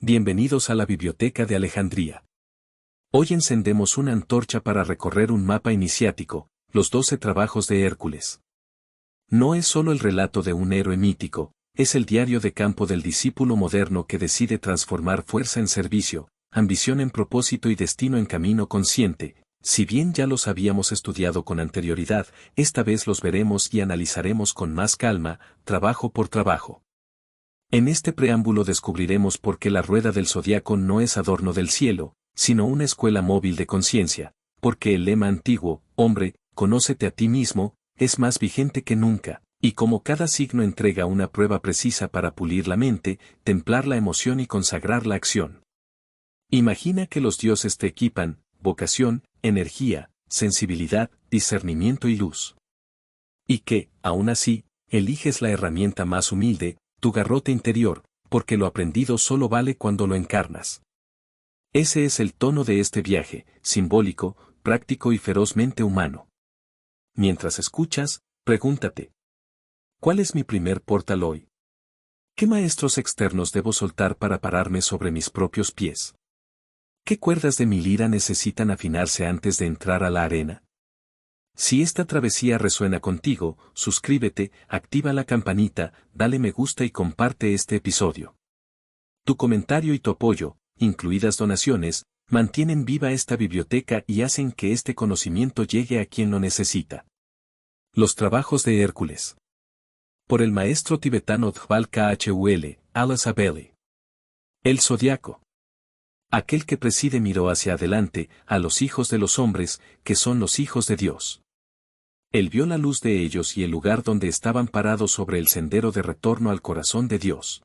Bienvenidos a la Biblioteca de Alejandría. Hoy encendemos una antorcha para recorrer un mapa iniciático, los 12 trabajos de Hércules. No es solo el relato de un héroe mítico, es el diario de campo del discípulo moderno que decide transformar fuerza en servicio, ambición en propósito y destino en camino consciente. Si bien ya los habíamos estudiado con anterioridad, esta vez los veremos y analizaremos con más calma, trabajo por trabajo. En este preámbulo descubriremos por qué la rueda del zodiaco no es adorno del cielo, sino una escuela móvil de conciencia, porque el lema antiguo, hombre, conócete a ti mismo, es más vigente que nunca, y como cada signo entrega una prueba precisa para pulir la mente, templar la emoción y consagrar la acción. Imagina que los dioses te equipan, vocación, energía, sensibilidad, discernimiento y luz. Y que, aún así, eliges la herramienta más humilde, tu garrote interior, porque lo aprendido solo vale cuando lo encarnas. Ese es el tono de este viaje, simbólico, práctico y ferozmente humano. Mientras escuchas, pregúntate: ¿cuál es mi primer portal hoy? ¿Qué maestros externos debo soltar para pararme sobre mis propios pies? ¿Qué cuerdas de mi lira necesitan afinarse antes de entrar a la arena? Si esta travesía resuena contigo, suscríbete, activa la campanita, dale me gusta y comparte este episodio. Tu comentario y tu apoyo, incluidas donaciones, mantienen viva esta biblioteca y hacen que este conocimiento llegue a quien lo necesita. Los trabajos de Hércules. Por el maestro tibetano Dhval Khul, Al-Sabeli. El zodiaco. Aquel que preside miró hacia adelante, a los hijos de los hombres, que son los hijos de Dios. Él vio la luz de ellos y el lugar donde estaban parados sobre el sendero de retorno al corazón de Dios.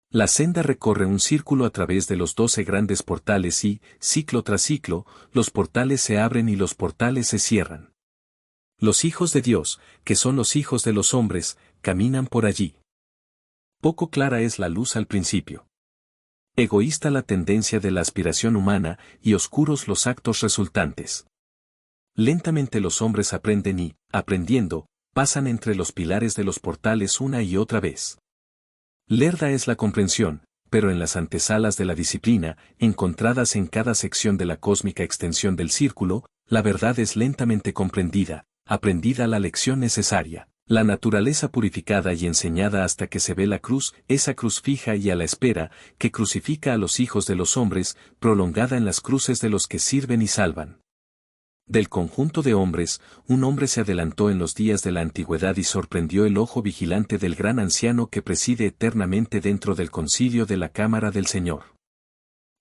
La senda recorre un círculo a través de los 12 grandes portales y, ciclo tras ciclo, los portales se abren y los portales se cierran. Los hijos de Dios, que son los hijos de los hombres, caminan por allí. Poco clara es la luz al principio. Egoísta la tendencia de la aspiración humana y oscuros los actos resultantes. Lentamente los hombres aprenden y, aprendiendo, pasan entre los pilares de los portales una y otra vez. Lerda es la comprensión, pero en las antesalas de la disciplina, encontradas en cada sección de la cósmica extensión del círculo, la verdad es lentamente comprendida, aprendida la lección necesaria, la naturaleza purificada y enseñada hasta que se ve la cruz, esa cruz fija y a la espera, que crucifica a los hijos de los hombres, prolongada en las cruces de los que sirven y salvan. Del conjunto de hombres, un hombre se adelantó en los días de la antigüedad y sorprendió el ojo vigilante del gran anciano que preside eternamente dentro del concilio de la cámara del Señor.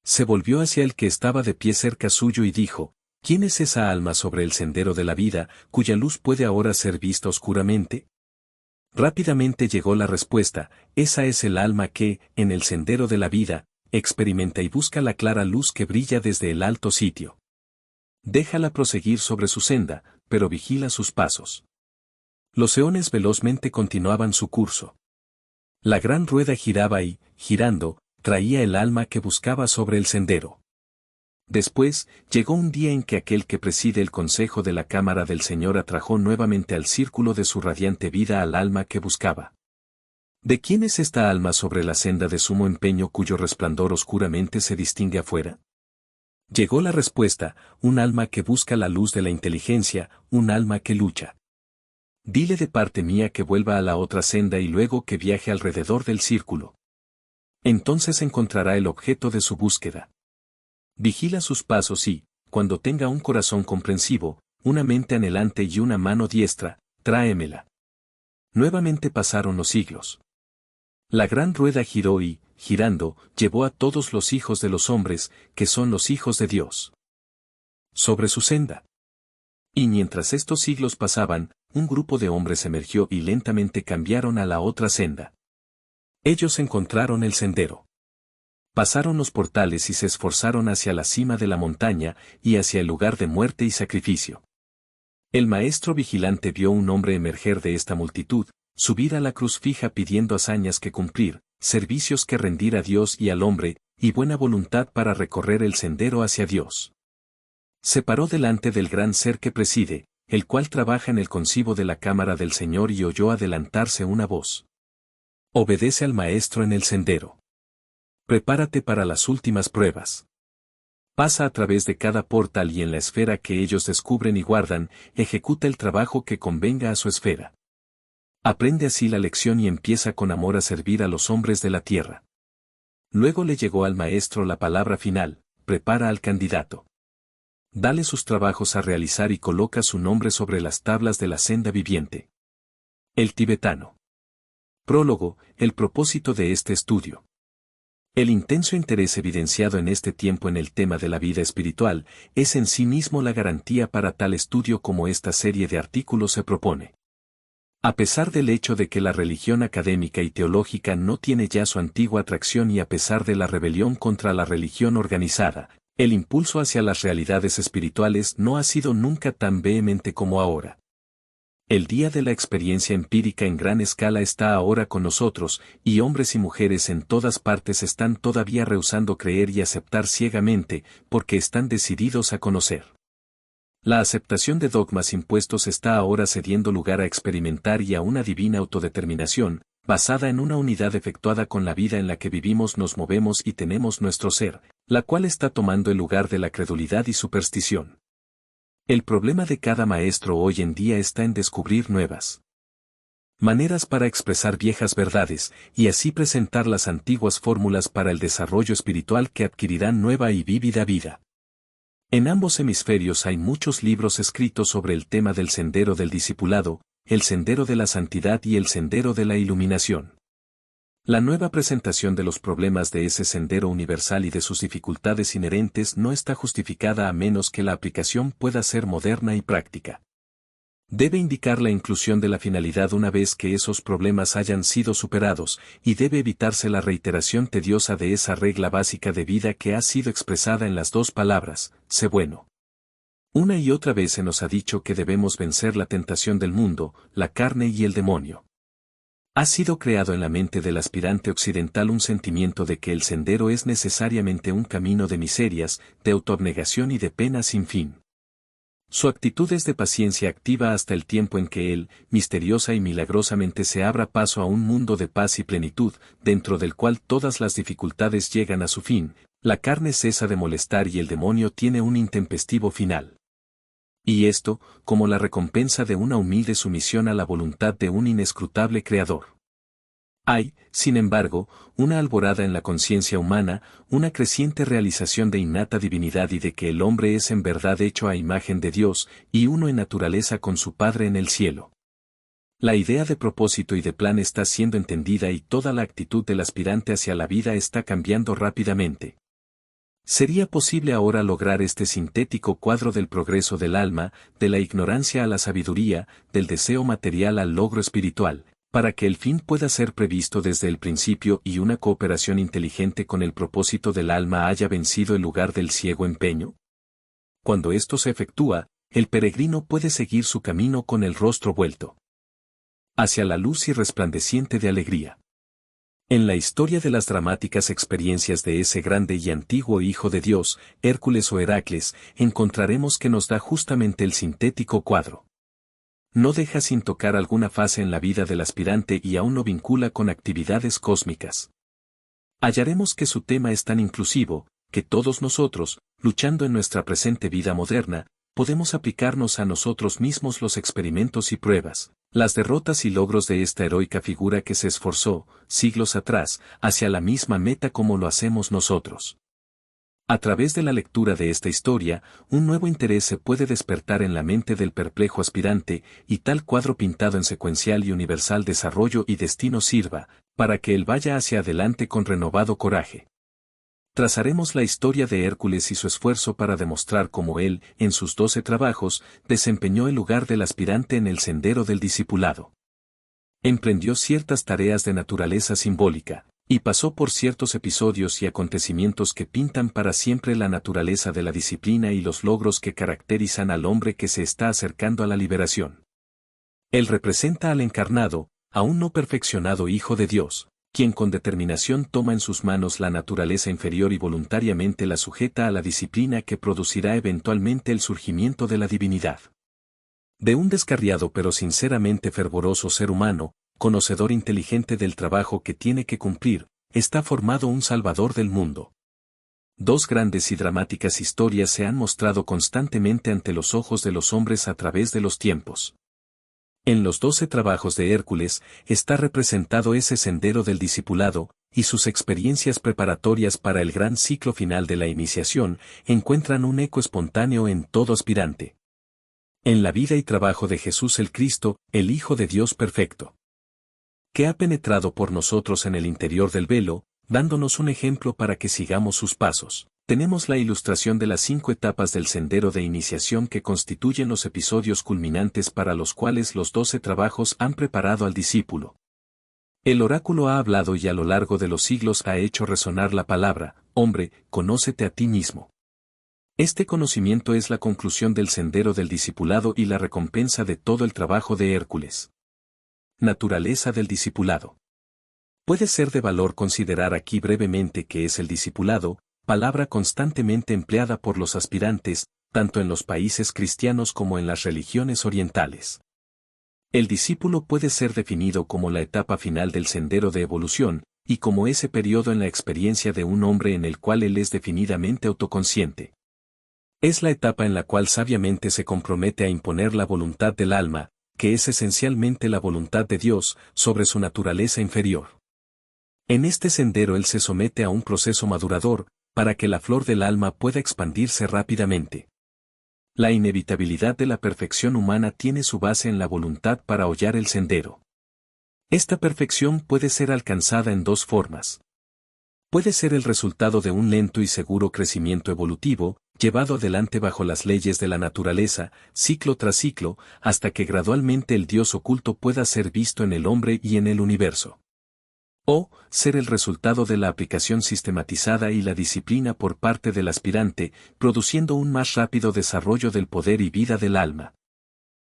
Se volvió hacia el que estaba de pie cerca suyo y dijo: ¿quién es esa alma sobre el sendero de la vida, cuya luz puede ahora ser vista oscuramente? Rápidamente llegó la respuesta: esa es el alma que, en el sendero de la vida, experimenta y busca la clara luz que brilla desde el alto sitio. Déjala proseguir sobre su senda, pero vigila sus pasos. Los eones velozmente continuaban su curso. La gran rueda giraba y, girando, traía el alma que buscaba sobre el sendero. Después, llegó un día en que aquel que preside el consejo de la cámara del Señor atrajo nuevamente al círculo de su radiante vida al alma que buscaba. ¿De quién es esta alma sobre la senda de sumo empeño cuyo resplandor oscuramente se distingue afuera? Llegó la respuesta: un alma que busca la luz de la inteligencia, un alma que lucha. Dile de parte mía que vuelva a la otra senda y luego que viaje alrededor del círculo. Entonces encontrará el objeto de su búsqueda. Vigila sus pasos y, cuando tenga un corazón comprensivo, una mente anhelante y una mano diestra, tráemela. Nuevamente pasaron los siglos. La gran rueda giró y, girando, llevó a todos los hijos de los hombres, que son los hijos de Dios, sobre su senda. Y mientras estos siglos pasaban, un grupo de hombres emergió y lentamente cambiaron a la otra senda. Ellos encontraron el sendero. Pasaron los portales y se esforzaron hacia la cima de la montaña y hacia el lugar de muerte y sacrificio. El maestro vigilante vio un hombre emerger de esta multitud, subir a la cruz fija pidiendo hazañas que cumplir, servicios que rendir a Dios y al hombre, y buena voluntad para recorrer el sendero hacia Dios. Se paró delante del gran ser que preside, el cual trabaja en el concibo de la cámara del Señor y oyó adelantarse una voz: obedece al maestro en el sendero. Prepárate para las últimas pruebas. Pasa a través de cada portal y en la esfera que ellos descubren y guardan, ejecuta el trabajo que convenga a su esfera. Aprende así la lección y empieza con amor a servir a los hombres de la tierra. Luego le llegó al maestro la palabra final: prepara al candidato. Dale sus trabajos a realizar y coloca su nombre sobre las tablas de la senda viviente. El tibetano. Prólogo: el propósito de este estudio. El intenso interés evidenciado en este tiempo en el tema de la vida espiritual es en sí mismo la garantía para tal estudio como esta serie de artículos se propone. A pesar del hecho de que la religión académica y teológica no tiene ya su antigua atracción y a pesar de la rebelión contra la religión organizada, el impulso hacia las realidades espirituales no ha sido nunca tan vehemente como ahora. El día de la experiencia empírica en gran escala está ahora con nosotros, y hombres y mujeres en todas partes están todavía rehusando creer y aceptar ciegamente, porque están decididos a conocer. La aceptación de dogmas impuestos está ahora cediendo lugar a experimentar y a una divina autodeterminación, basada en una unidad efectuada con la vida en la que vivimos, nos movemos y tenemos nuestro ser, la cual está tomando el lugar de la credulidad y superstición. El problema de cada maestro hoy en día está en descubrir nuevas maneras para expresar viejas verdades, y así presentar las antiguas fórmulas para el desarrollo espiritual que adquirirán nueva y vívida vida. En ambos hemisferios hay muchos libros escritos sobre el tema del sendero del discipulado, el sendero de la santidad y el sendero de la iluminación. La nueva presentación de los problemas de ese sendero universal y de sus dificultades inherentes no está justificada a menos que la aplicación pueda ser moderna y práctica. Debe indicar la inclusión de la finalidad una vez que esos problemas hayan sido superados, y debe evitarse la reiteración tediosa de esa regla básica de vida que ha sido expresada en las dos palabras: sé bueno. Una y otra vez se nos ha dicho que debemos vencer la tentación del mundo, la carne y el demonio. Ha sido creado en la mente del aspirante occidental un sentimiento de que el sendero es necesariamente un camino de miserias, de autoabnegación y de pena sin fin. Su actitud es de paciencia activa hasta el tiempo en que él, misteriosa y milagrosamente, se abra paso a un mundo de paz y plenitud, dentro del cual todas las dificultades llegan a su fin, la carne cesa de molestar y el demonio tiene un intempestivo final. Y esto, como la recompensa de una humilde sumisión a la voluntad de un inescrutable Creador. Hay, sin embargo, una alborada en la conciencia humana, una creciente realización de innata divinidad y de que el hombre es en verdad hecho a imagen de Dios, y uno en naturaleza con su Padre en el cielo. La idea de propósito y de plan está siendo entendida y toda la actitud del aspirante hacia la vida está cambiando rápidamente. ¿Sería posible ahora lograr este sintético cuadro del progreso del alma, de la ignorancia a la sabiduría, del deseo material al logro espiritual, para que el fin pueda ser previsto desde el principio y una cooperación inteligente con el propósito del alma haya vencido el lugar del ciego empeño? Cuando esto se efectúa, el peregrino puede seguir su camino con el rostro vuelto hacia la luz y resplandeciente de alegría. En la historia de las dramáticas experiencias de ese grande y antiguo Hijo de Dios, Hércules o Heracles, encontraremos que nos da justamente el sintético cuadro. No deja sin tocar alguna fase en la vida del aspirante y aún lo vincula con actividades cósmicas. Hallaremos que su tema es tan inclusivo, que todos nosotros, luchando en nuestra presente vida moderna, podemos aplicarnos a nosotros mismos los experimentos y pruebas, las derrotas y logros de esta heroica figura que se esforzó, siglos atrás, hacia la misma meta como lo hacemos nosotros. A través de la lectura de esta historia, un nuevo interés se puede despertar en la mente del perplejo aspirante, y tal cuadro pintado en secuencial y universal desarrollo y destino sirva, para que él vaya hacia adelante con renovado coraje. Trazaremos la historia de Hércules y su esfuerzo para demostrar cómo él, en sus 12 trabajos, desempeñó el lugar del aspirante en el sendero del discipulado. Emprendió ciertas tareas de naturaleza simbólica, y pasó por ciertos episodios y acontecimientos que pintan para siempre la naturaleza de la disciplina y los logros que caracterizan al hombre que se está acercando a la liberación. Él representa al encarnado, aún no perfeccionado Hijo de Dios, quien con determinación toma en sus manos la naturaleza inferior y voluntariamente la sujeta a la disciplina que producirá eventualmente el surgimiento de la divinidad. De un descarriado pero sinceramente fervoroso ser humano, conocedor inteligente del trabajo que tiene que cumplir, está formado un Salvador del mundo. Dos grandes y dramáticas historias se han mostrado constantemente ante los ojos de los hombres a través de los tiempos. En los 12 trabajos de Hércules está representado ese sendero del discipulado, y sus experiencias preparatorias para el gran ciclo final de la iniciación encuentran un eco espontáneo en todo aspirante. En la vida y trabajo de Jesús el Cristo, el Hijo de Dios perfecto, que ha penetrado por nosotros en el interior del velo, dándonos un ejemplo para que sigamos sus pasos. Tenemos la ilustración de las 5 etapas del sendero de iniciación que constituyen los episodios culminantes para los cuales los 12 trabajos han preparado al discípulo. El oráculo ha hablado y a lo largo de los siglos ha hecho resonar la palabra: hombre, conócete a ti mismo. Este conocimiento es la conclusión del sendero del discipulado y la recompensa de todo el trabajo de Hércules. Naturaleza del discipulado. Puede ser de valor considerar aquí brevemente qué es el discipulado, palabra constantemente empleada por los aspirantes, tanto en los países cristianos como en las religiones orientales. El discípulo puede ser definido como la etapa final del sendero de evolución, y como ese periodo en la experiencia de un hombre en el cual él es definidamente autoconsciente. Es la etapa en la cual sabiamente se compromete a imponer la voluntad del alma, que es esencialmente la voluntad de Dios, sobre su naturaleza inferior. En este sendero él se somete a un proceso madurador, para que la flor del alma pueda expandirse rápidamente. La inevitabilidad de la perfección humana tiene su base en la voluntad para hollar el sendero. Esta perfección puede ser alcanzada en dos formas. Puede ser el resultado de un lento y seguro crecimiento evolutivo, llevado adelante bajo las leyes de la naturaleza, ciclo tras ciclo, hasta que gradualmente el Dios oculto pueda ser visto en el hombre y en el universo. O, ser el resultado de la aplicación sistematizada y la disciplina por parte del aspirante, produciendo un más rápido desarrollo del poder y vida del alma.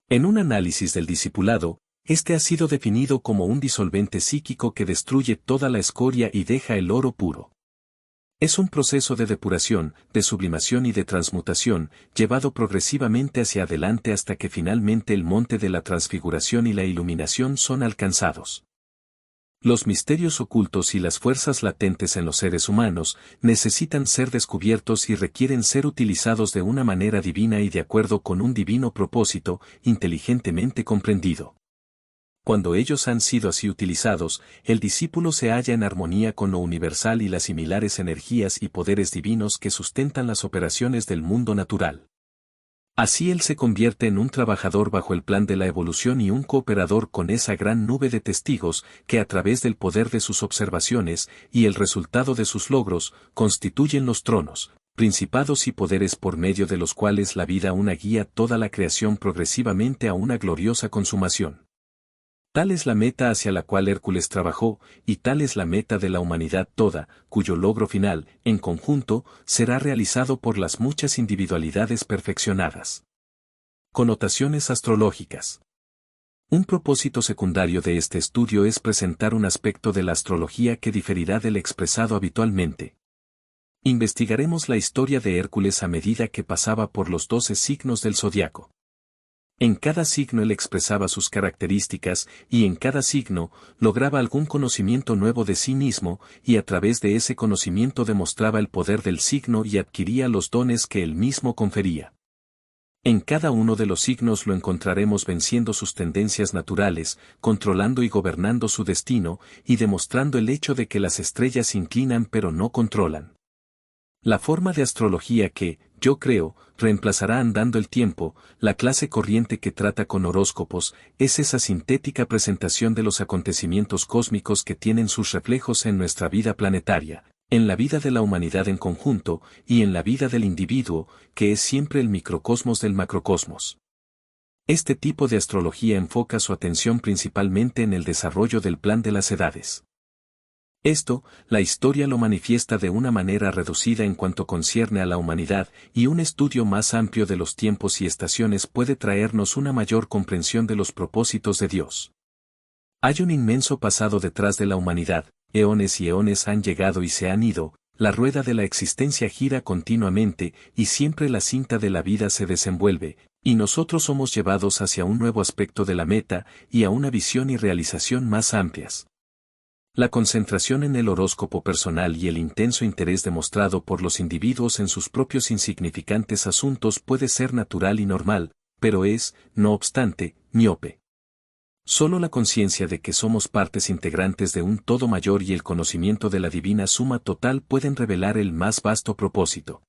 En un análisis del discipulado, este ha sido definido como un disolvente psíquico que destruye toda la escoria y deja el oro puro. Es un proceso de depuración, de sublimación y de transmutación, llevado progresivamente hacia adelante hasta que finalmente el monte de la transfiguración y la iluminación son alcanzados. Los misterios ocultos y las fuerzas latentes en los seres humanos necesitan ser descubiertos y requieren ser utilizados de una manera divina y de acuerdo con un divino propósito, inteligentemente comprendido. Cuando ellos han sido así utilizados, el discípulo se halla en armonía con lo universal y las similares energías y poderes divinos que sustentan las operaciones del mundo natural. Así él se convierte en un trabajador bajo el plan de la evolución y un cooperador con esa gran nube de testigos que a través del poder de sus observaciones y el resultado de sus logros, constituyen los tronos, principados y poderes por medio de los cuales la vida una guía toda la creación progresivamente a una gloriosa consumación. Tal es la meta hacia la cual Hércules trabajó, y tal es la meta de la humanidad toda, cuyo logro final, en conjunto, será realizado por las muchas individualidades perfeccionadas. Connotaciones astrológicas. Un propósito secundario de este estudio es presentar un aspecto de la astrología que diferirá del expresado habitualmente. Investigaremos la historia de Hércules a medida que pasaba por los 12 signos del zodiaco. En cada signo él expresaba sus características, y en cada signo, lograba algún conocimiento nuevo de sí mismo, y a través de ese conocimiento demostraba el poder del signo y adquiría los dones que él mismo confería. En cada uno de los signos lo encontraremos venciendo sus tendencias naturales, controlando y gobernando su destino, y demostrando el hecho de que las estrellas inclinan pero no controlan. La forma de astrología que, yo creo, reemplazará andando el tiempo, la clase corriente que trata con horóscopos, es esa sintética presentación de los acontecimientos cósmicos que tienen sus reflejos en nuestra vida planetaria, en la vida de la humanidad en conjunto, y en la vida del individuo, que es siempre el microcosmos del macrocosmos. Este tipo de astrología enfoca su atención principalmente en el desarrollo del plan de las edades. Esto, la historia lo manifiesta de una manera reducida en cuanto concierne a la humanidad, y un estudio más amplio de los tiempos y estaciones puede traernos una mayor comprensión de los propósitos de Dios. Hay un inmenso pasado detrás de la humanidad, eones y eones han llegado y se han ido, la rueda de la existencia gira continuamente, y siempre la cinta de la vida se desenvuelve, y nosotros somos llevados hacia un nuevo aspecto de la meta, y a una visión y realización más amplias. La concentración en el horóscopo personal y el intenso interés demostrado por los individuos en sus propios insignificantes asuntos puede ser natural y normal, pero es, no obstante, miope. Solo la conciencia de que somos partes integrantes de un todo mayor y el conocimiento de la divina suma total pueden revelar el más vasto propósito.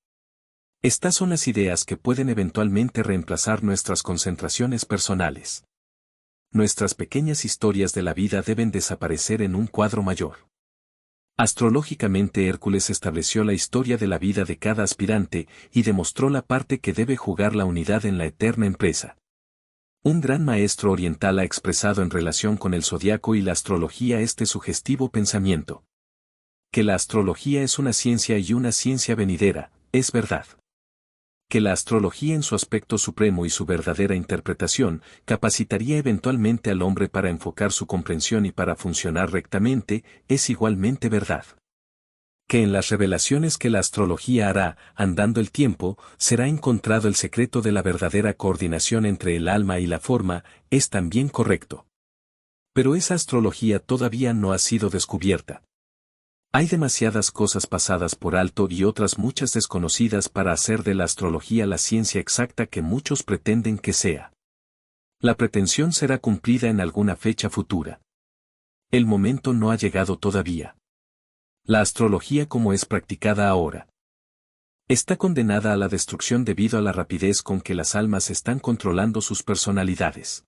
Estas son las ideas que pueden eventualmente reemplazar nuestras concentraciones personales. Nuestras pequeñas historias de la vida deben desaparecer en un cuadro mayor. Astrológicamente Hércules estableció la historia de la vida de cada aspirante y demostró la parte que debe jugar la unidad en la eterna empresa. Un gran maestro oriental ha expresado en relación con el zodiaco y la astrología este sugestivo pensamiento. Que la astrología es una ciencia y una ciencia venidera, es verdad. Que la astrología en su aspecto supremo y su verdadera interpretación capacitaría eventualmente al hombre para enfocar su comprensión y para funcionar rectamente, es igualmente verdad. Que en las revelaciones que la astrología hará, andando el tiempo, será encontrado el secreto de la verdadera coordinación entre el alma y la forma, es también correcto. Pero esa astrología todavía no ha sido descubierta. Hay demasiadas cosas pasadas por alto y otras muchas desconocidas para hacer de la astrología la ciencia exacta que muchos pretenden que sea. La pretensión será cumplida en alguna fecha futura. El momento no ha llegado todavía. La astrología como es practicada ahora está condenada a la destrucción debido a la rapidez con que las almas están controlando sus personalidades.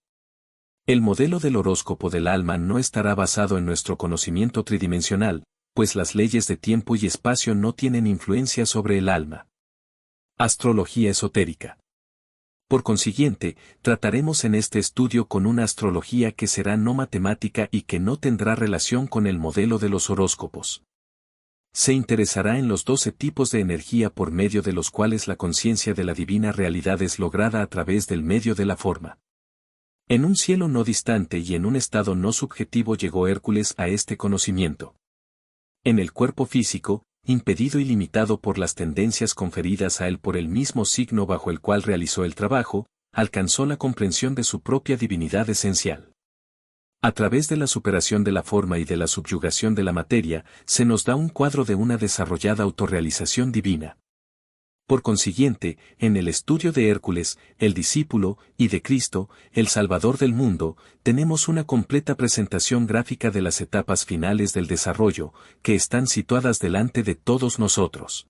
El modelo del horóscopo del alma no estará basado en nuestro conocimiento tridimensional, pues las leyes de tiempo y espacio no tienen influencia sobre el alma. Astrología esotérica. Por consiguiente, trataremos en este estudio con una astrología que será no matemática y que no tendrá relación con el modelo de los horóscopos. Se interesará en los 12 tipos de energía por medio de los cuales la conciencia de la divina realidad es lograda a través del medio de la forma. En un cielo no distante y en un estado no subjetivo llegó Hércules a este conocimiento. En el cuerpo físico, impedido y limitado por las tendencias conferidas a él por el mismo signo bajo el cual realizó el trabajo, alcanzó la comprensión de su propia divinidad esencial. A través de la superación de la forma y de la subyugación de la materia, se nos da un cuadro de una desarrollada autorrealización divina. Por consiguiente, en el estudio de Hércules, el discípulo, y de Cristo, el Salvador del mundo, tenemos una completa presentación gráfica de las etapas finales del desarrollo, que están situadas delante de todos nosotros.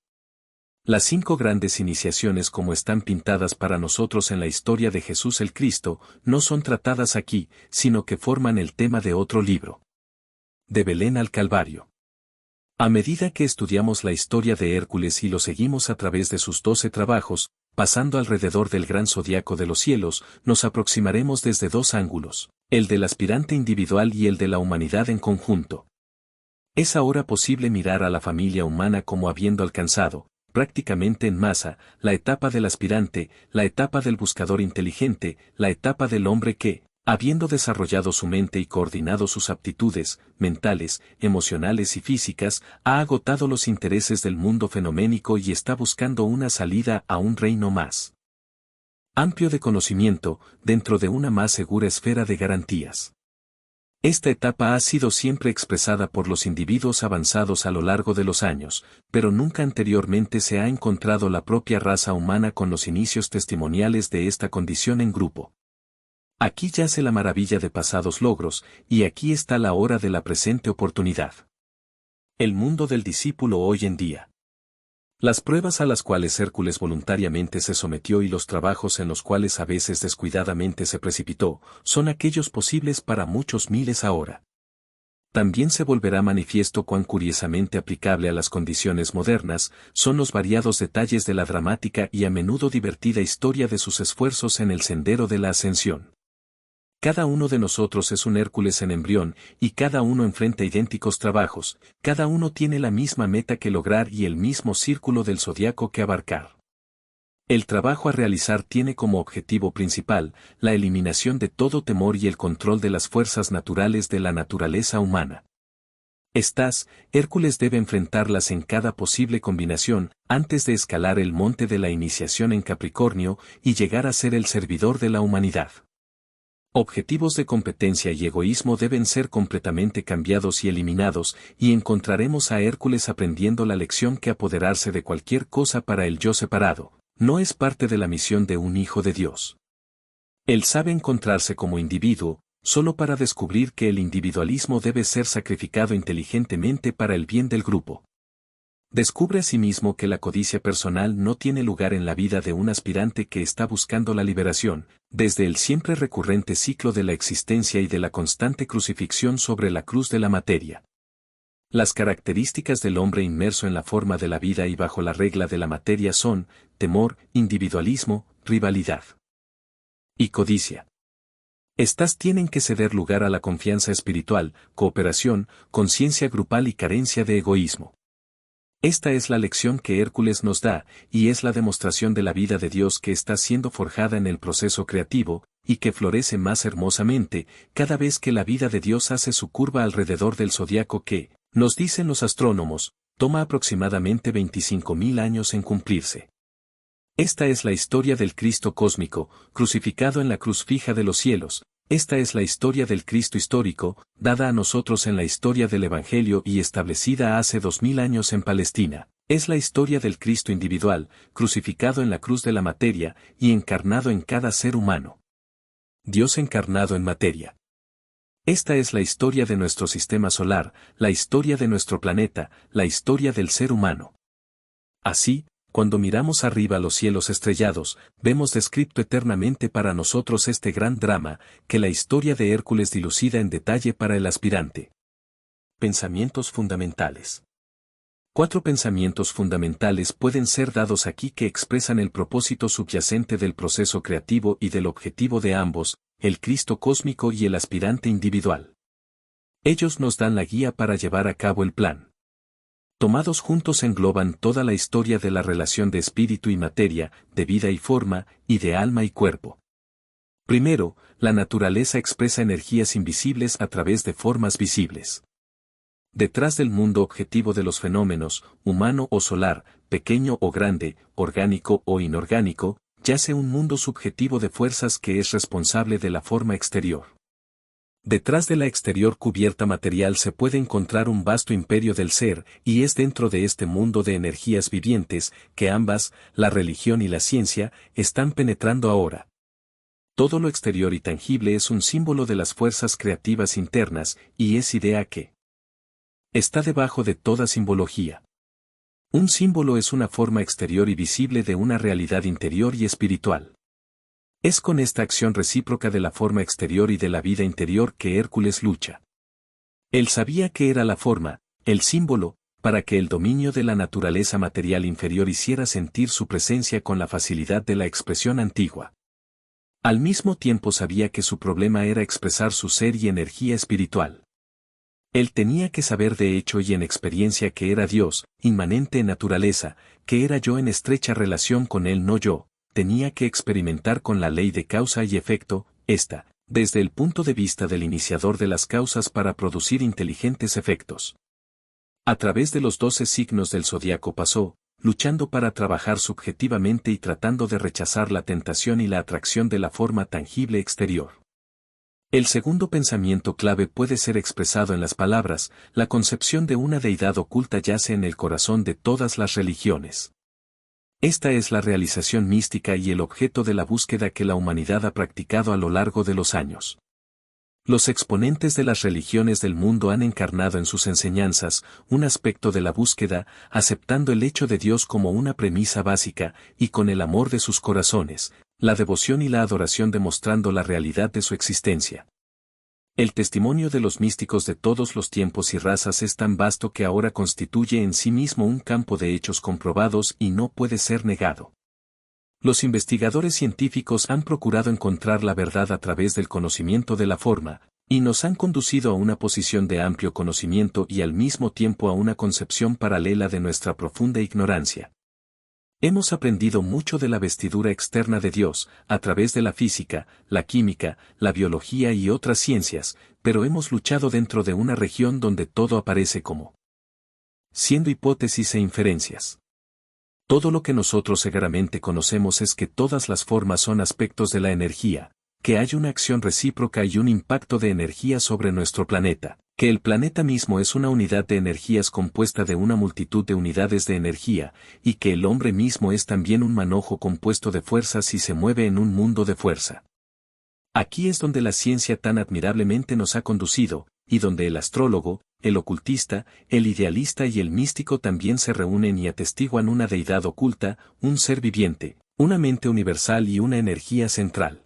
Las 5 grandes iniciaciones como están pintadas para nosotros en la historia de Jesús el Cristo, no son tratadas aquí, sino que forman el tema de otro libro. De Belén al Calvario. A medida que estudiamos la historia de Hércules y lo seguimos a través de sus 12 trabajos, pasando alrededor del gran zodiaco de los cielos, nos aproximaremos desde 2 ángulos, el del aspirante individual y el de la humanidad en conjunto. Es ahora posible mirar a la familia humana como habiendo alcanzado, prácticamente en masa, la etapa del aspirante, la etapa del buscador inteligente, la etapa del hombre que, habiendo desarrollado su mente y coordinado sus aptitudes, mentales, emocionales y físicas, ha agotado los intereses del mundo fenoménico y está buscando una salida a un reino más amplio de conocimiento, dentro de una más segura esfera de garantías. Esta etapa ha sido siempre expresada por los individuos avanzados a lo largo de los años, pero nunca anteriormente se ha encontrado la propia raza humana con los inicios testimoniales de esta condición en grupo. Aquí yace la maravilla de pasados logros, y aquí está la hora de la presente oportunidad. El mundo del discípulo hoy en día. Las pruebas a las cuales Hércules voluntariamente se sometió y los trabajos en los cuales a veces descuidadamente se precipitó, son aquellos posibles para muchos miles ahora. También se volverá manifiesto cuán curiosamente aplicable a las condiciones modernas son los variados detalles de la dramática y a menudo divertida historia de sus esfuerzos en el sendero de la ascensión. Cada uno de nosotros es un Hércules en embrión, y cada uno enfrenta idénticos trabajos, cada uno tiene la misma meta que lograr y el mismo círculo del zodiaco que abarcar. El trabajo a realizar tiene como objetivo principal la eliminación de todo temor y el control de las fuerzas naturales de la naturaleza humana. Hércules debe enfrentarlas en cada posible combinación, antes de escalar el monte de la iniciación en Capricornio y llegar a ser el servidor de la humanidad. Objetivos de competencia y egoísmo deben ser completamente cambiados y eliminados, y encontraremos a Hércules aprendiendo la lección que apoderarse de cualquier cosa para el yo separado, no es parte de la misión de un hijo de Dios. Él sabe encontrarse como individuo, solo para descubrir que el individualismo debe ser sacrificado inteligentemente para el bien del grupo. Descubre asimismo que la codicia personal no tiene lugar en la vida de un aspirante que está buscando la liberación, desde el siempre recurrente ciclo de la existencia y de la constante crucifixión sobre la cruz de la materia. Las características del hombre inmerso en la forma de la vida y bajo la regla de la materia son temor, individualismo, rivalidad y codicia. Estas tienen que ceder lugar a la confianza espiritual, cooperación, conciencia grupal y carencia de egoísmo. Esta es la lección que Hércules nos da, y es la demostración de la vida de Dios que está siendo forjada en el proceso creativo, y que florece más hermosamente, cada vez que la vida de Dios hace su curva alrededor del zodiaco que, nos dicen los astrónomos, toma aproximadamente 25.000 años en cumplirse. Esta es la historia del Cristo cósmico, crucificado en la cruz fija de los cielos. Esta es la historia del Cristo histórico, dada a nosotros en la historia del Evangelio y establecida hace 2000 años en Palestina. Es la historia del Cristo individual, crucificado en la cruz de la materia y encarnado en cada ser humano. Dios encarnado en materia. Esta es la historia de nuestro sistema solar, la historia de nuestro planeta, la historia del ser humano. Así, cuando miramos arriba los cielos estrellados, vemos descrito eternamente para nosotros este gran drama, que la historia de Hércules dilucida en detalle para el aspirante. Pensamientos fundamentales. 4 pensamientos fundamentales pueden ser dados aquí que expresan el propósito subyacente del proceso creativo y del objetivo de ambos, el Cristo cósmico y el aspirante individual. Ellos nos dan la guía para llevar a cabo el plan. Tomados juntos engloban toda la historia de la relación de espíritu y materia, de vida y forma, y de alma y cuerpo. Primero, la naturaleza expresa energías invisibles a través de formas visibles. Detrás del mundo objetivo de los fenómenos, humano o solar, pequeño o grande, orgánico o inorgánico, yace un mundo subjetivo de fuerzas que es responsable de la forma exterior. Detrás de la exterior cubierta material se puede encontrar un vasto imperio del ser, y es dentro de este mundo de energías vivientes, que ambas, la religión y la ciencia, están penetrando ahora. Todo lo exterior y tangible es un símbolo de las fuerzas creativas internas, y es idea que está debajo de toda simbología. Un símbolo es una forma exterior y visible de una realidad interior y espiritual. Es con esta acción recíproca de la forma exterior y de la vida interior que Hércules lucha. Él sabía que era la forma, el símbolo, para que el dominio de la naturaleza material inferior hiciera sentir su presencia con la facilidad de la expresión antigua. Al mismo tiempo sabía que su problema era expresar su ser y energía espiritual. Él tenía que saber de hecho y en experiencia que era Dios, inmanente en naturaleza, que era yo en estrecha relación con él no yo. Tenía que experimentar con la ley de causa y efecto, esta, desde el punto de vista del iniciador de las causas para producir inteligentes efectos. A través de los 12 signos del zodiaco pasó, luchando para trabajar subjetivamente y tratando de rechazar la tentación y la atracción de la forma tangible exterior. El segundo pensamiento clave puede ser expresado en las palabras, la concepción de una deidad oculta yace en el corazón de todas las religiones. Esta es la realización mística y el objeto de la búsqueda que la humanidad ha practicado a lo largo de los años. Los exponentes de las religiones del mundo han encarnado en sus enseñanzas un aspecto de la búsqueda, aceptando el hecho de Dios como una premisa básica, y con el amor de sus corazones, la devoción y la adoración demostrando la realidad de su existencia. El testimonio de los místicos de todos los tiempos y razas es tan vasto que ahora constituye en sí mismo un campo de hechos comprobados y no puede ser negado. Los investigadores científicos han procurado encontrar la verdad a través del conocimiento de la forma, y nos han conducido a una posición de amplio conocimiento y al mismo tiempo a una concepción paralela de nuestra profunda ignorancia. Hemos aprendido mucho de la vestidura externa de Dios, a través de la física, la química, la biología y otras ciencias, pero hemos luchado dentro de una región donde todo aparece como siendo hipótesis e inferencias. Todo lo que nosotros cegaramente conocemos es que todas las formas son aspectos de la energía, que hay una acción recíproca y un impacto de energía sobre nuestro planeta, que el planeta mismo es una unidad de energías compuesta de una multitud de unidades de energía, y que el hombre mismo es también un manojo compuesto de fuerzas y se mueve en un mundo de fuerza. Aquí es donde la ciencia tan admirablemente nos ha conducido, y donde el astrólogo, el ocultista, el idealista y el místico también se reúnen y atestiguan una deidad oculta, un ser viviente, una mente universal y una energía central.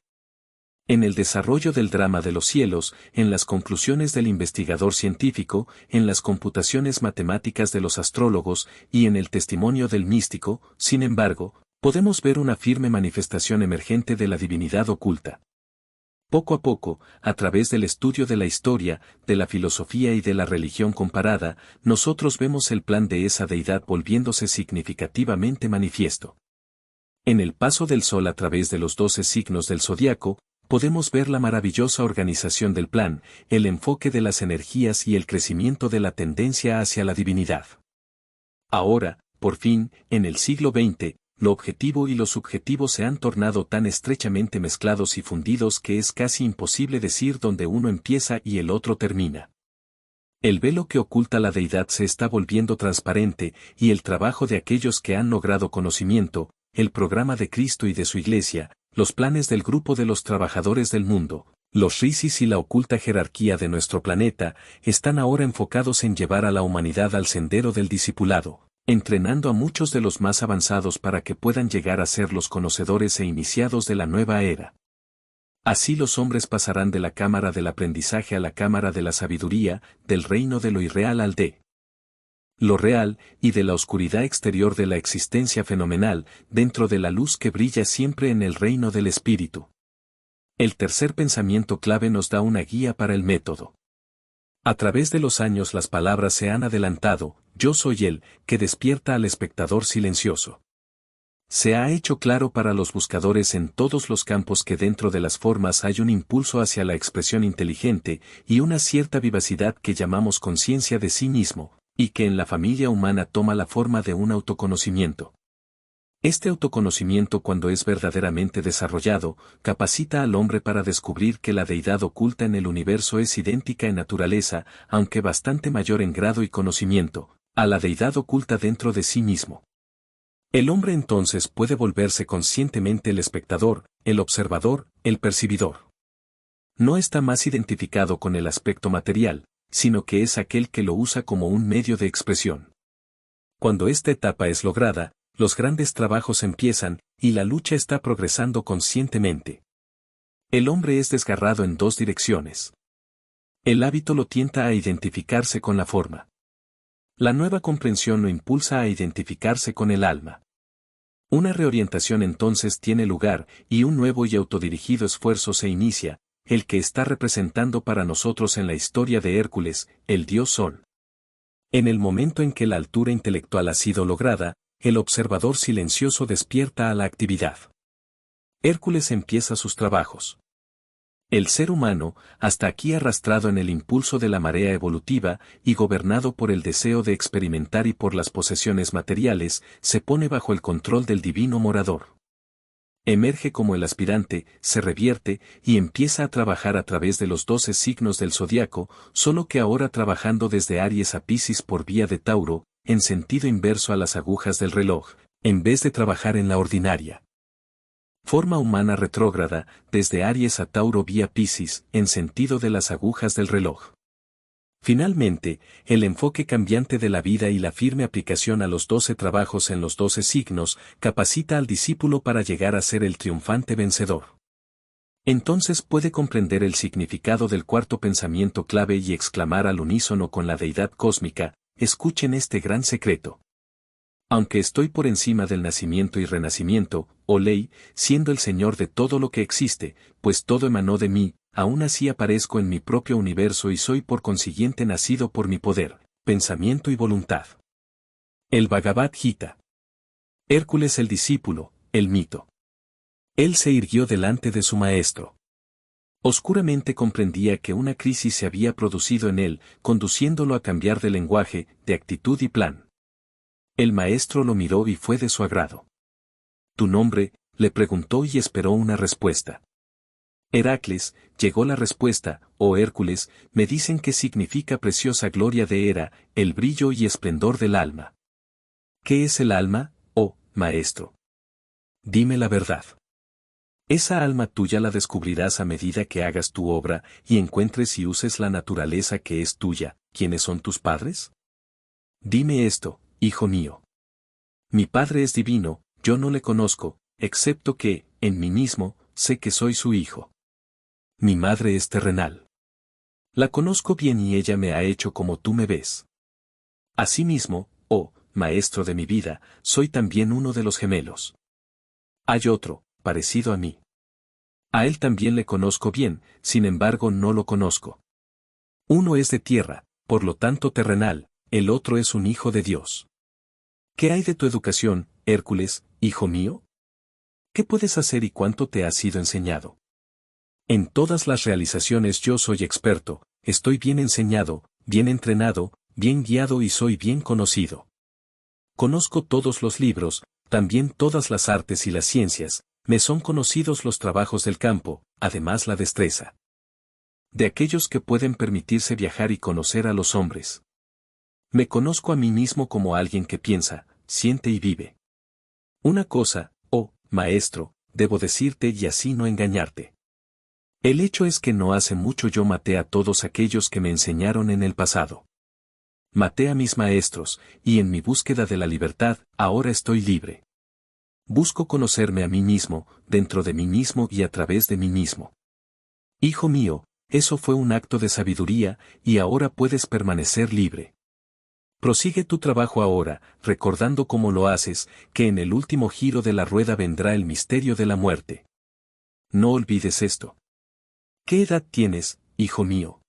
En el desarrollo del drama de los cielos, en las conclusiones del investigador científico, en las computaciones matemáticas de los astrólogos y en el testimonio del místico, sin embargo, podemos ver una firme manifestación emergente de la divinidad oculta. Poco a poco, a través del estudio de la historia, de la filosofía y de la religión comparada, nosotros vemos el plan de esa deidad volviéndose significativamente manifiesto. En el paso del Sol a través de los 12 signos del zodiaco, podemos ver la maravillosa organización del plan, el enfoque de las energías y el crecimiento de la tendencia hacia la divinidad. Ahora, por fin, en el siglo XX, lo objetivo y lo subjetivo se han tornado tan estrechamente mezclados y fundidos que es casi imposible decir dónde uno empieza y el otro termina. El velo que oculta la deidad se está volviendo transparente, y el trabajo de aquellos que han logrado conocimiento, el programa de Cristo y de su Iglesia, los planes del grupo de los trabajadores del mundo, los risis y la oculta jerarquía de nuestro planeta, están ahora enfocados en llevar a la humanidad al sendero del discipulado, entrenando a muchos de los más avanzados para que puedan llegar a ser los conocedores e iniciados de la nueva era. Así los hombres pasarán de la cámara del aprendizaje a la cámara de la sabiduría, del reino de lo irreal al de lo real, y de la oscuridad exterior de la existencia fenomenal, dentro de la luz que brilla siempre en el reino del espíritu. El tercer pensamiento clave nos da una guía para el método. A través de los años las palabras se han adelantado, yo soy el, que despierta al espectador silencioso. Se ha hecho claro para los buscadores en todos los campos que dentro de las formas hay un impulso hacia la expresión inteligente y una cierta vivacidad que llamamos conciencia de sí mismo, y que en la familia humana toma la forma de un autoconocimiento. Este autoconocimiento, cuando es verdaderamente desarrollado, capacita al hombre para descubrir que la deidad oculta en el universo es idéntica en naturaleza, aunque bastante mayor en grado y conocimiento, a la deidad oculta dentro de sí mismo. El hombre entonces puede volverse conscientemente el espectador, el observador, el percibidor. No está más identificado con el aspecto material, sino que es aquel que lo usa como un medio de expresión. Cuando esta etapa es lograda, los grandes trabajos empiezan, y la lucha está progresando conscientemente. El hombre es desgarrado en dos direcciones. El hábito lo tienta a identificarse con la forma. La nueva comprensión lo impulsa a identificarse con el alma. Una reorientación entonces tiene lugar, y un nuevo y autodirigido esfuerzo se inicia, el que está representando para nosotros en la historia de Hércules, el dios Sol. En el momento en que la altura intelectual ha sido lograda, el observador silencioso despierta a la actividad. Hércules empieza sus trabajos. El ser humano, hasta aquí arrastrado en el impulso de la marea evolutiva y gobernado por el deseo de experimentar y por las posesiones materiales, se pone bajo el control del divino morador. Emerge como el aspirante, se revierte y empieza a trabajar a través de los 12 signos del zodiaco, solo que ahora trabajando desde Aries a Piscis por vía de Tauro, en sentido inverso a las agujas del reloj, en vez de trabajar en la ordinaria forma humana retrógrada, desde Aries a Tauro vía Piscis, en sentido de las agujas del reloj. Finalmente, el enfoque cambiante de la vida y la firme aplicación a los 12 trabajos en los 12 signos, capacita al discípulo para llegar a ser el triunfante vencedor. Entonces puede comprender el significado del cuarto pensamiento clave y exclamar al unísono con la deidad cósmica, escuchen este gran secreto. Aunque estoy por encima del nacimiento y renacimiento, oh ley, siendo el Señor de todo lo que existe, pues todo emanó de mí, aún así aparezco en mi propio universo y soy por consiguiente nacido por mi poder, pensamiento y voluntad. El Bhagavad Gita. Hércules el discípulo, el mito. Él se irguió delante de su maestro. Oscuramente comprendía que una crisis se había producido en él, conduciéndolo a cambiar de lenguaje, de actitud y plan. El maestro lo miró y fue de su agrado. ¿Tu nombre?, le preguntó y esperó una respuesta. Heracles, llegó la respuesta, oh Hércules, me dicen que significa preciosa gloria de Hera, el brillo y esplendor del alma. ¿Qué es el alma, oh, maestro? Dime la verdad. Esa alma tuya la descubrirás a medida que hagas tu obra y encuentres y uses la naturaleza que es tuya. ¿Quiénes son tus padres? Dime esto, hijo mío. Mi padre es divino, yo no le conozco, excepto que, en mí mismo, sé que soy su hijo. Mi madre es terrenal. La conozco bien y ella me ha hecho como tú me ves. Asimismo, oh, maestro de mi vida, soy también uno de los gemelos. Hay otro, parecido a mí. A él también le conozco bien, sin embargo no lo conozco. Uno es de tierra, por lo tanto terrenal, el otro es un hijo de Dios. ¿Qué hay de tu educación, Hércules, hijo mío? ¿Qué puedes hacer y cuánto te ha sido enseñado? En todas las realizaciones yo soy experto, estoy bien enseñado, bien entrenado, bien guiado y soy bien conocido. Conozco todos los libros, también todas las artes y las ciencias, me son conocidos los trabajos del campo, además la destreza de aquellos que pueden permitirse viajar y conocer a los hombres. Me conozco a mí mismo como alguien que piensa, siente y vive. Una cosa, oh, maestro, debo decirte y así no engañarte. El hecho es que no hace mucho yo maté a todos aquellos que me enseñaron en el pasado. Maté a mis maestros, y en mi búsqueda de la libertad, ahora estoy libre. Busco conocerme a mí mismo, dentro de mí mismo y a través de mí mismo. Hijo mío, eso fue un acto de sabiduría, y ahora puedes permanecer libre. Prosigue tu trabajo ahora, recordando cómo lo haces, que en el último giro de la rueda vendrá el misterio de la muerte. No olvides esto. ¿Qué edad tienes, hijo mío?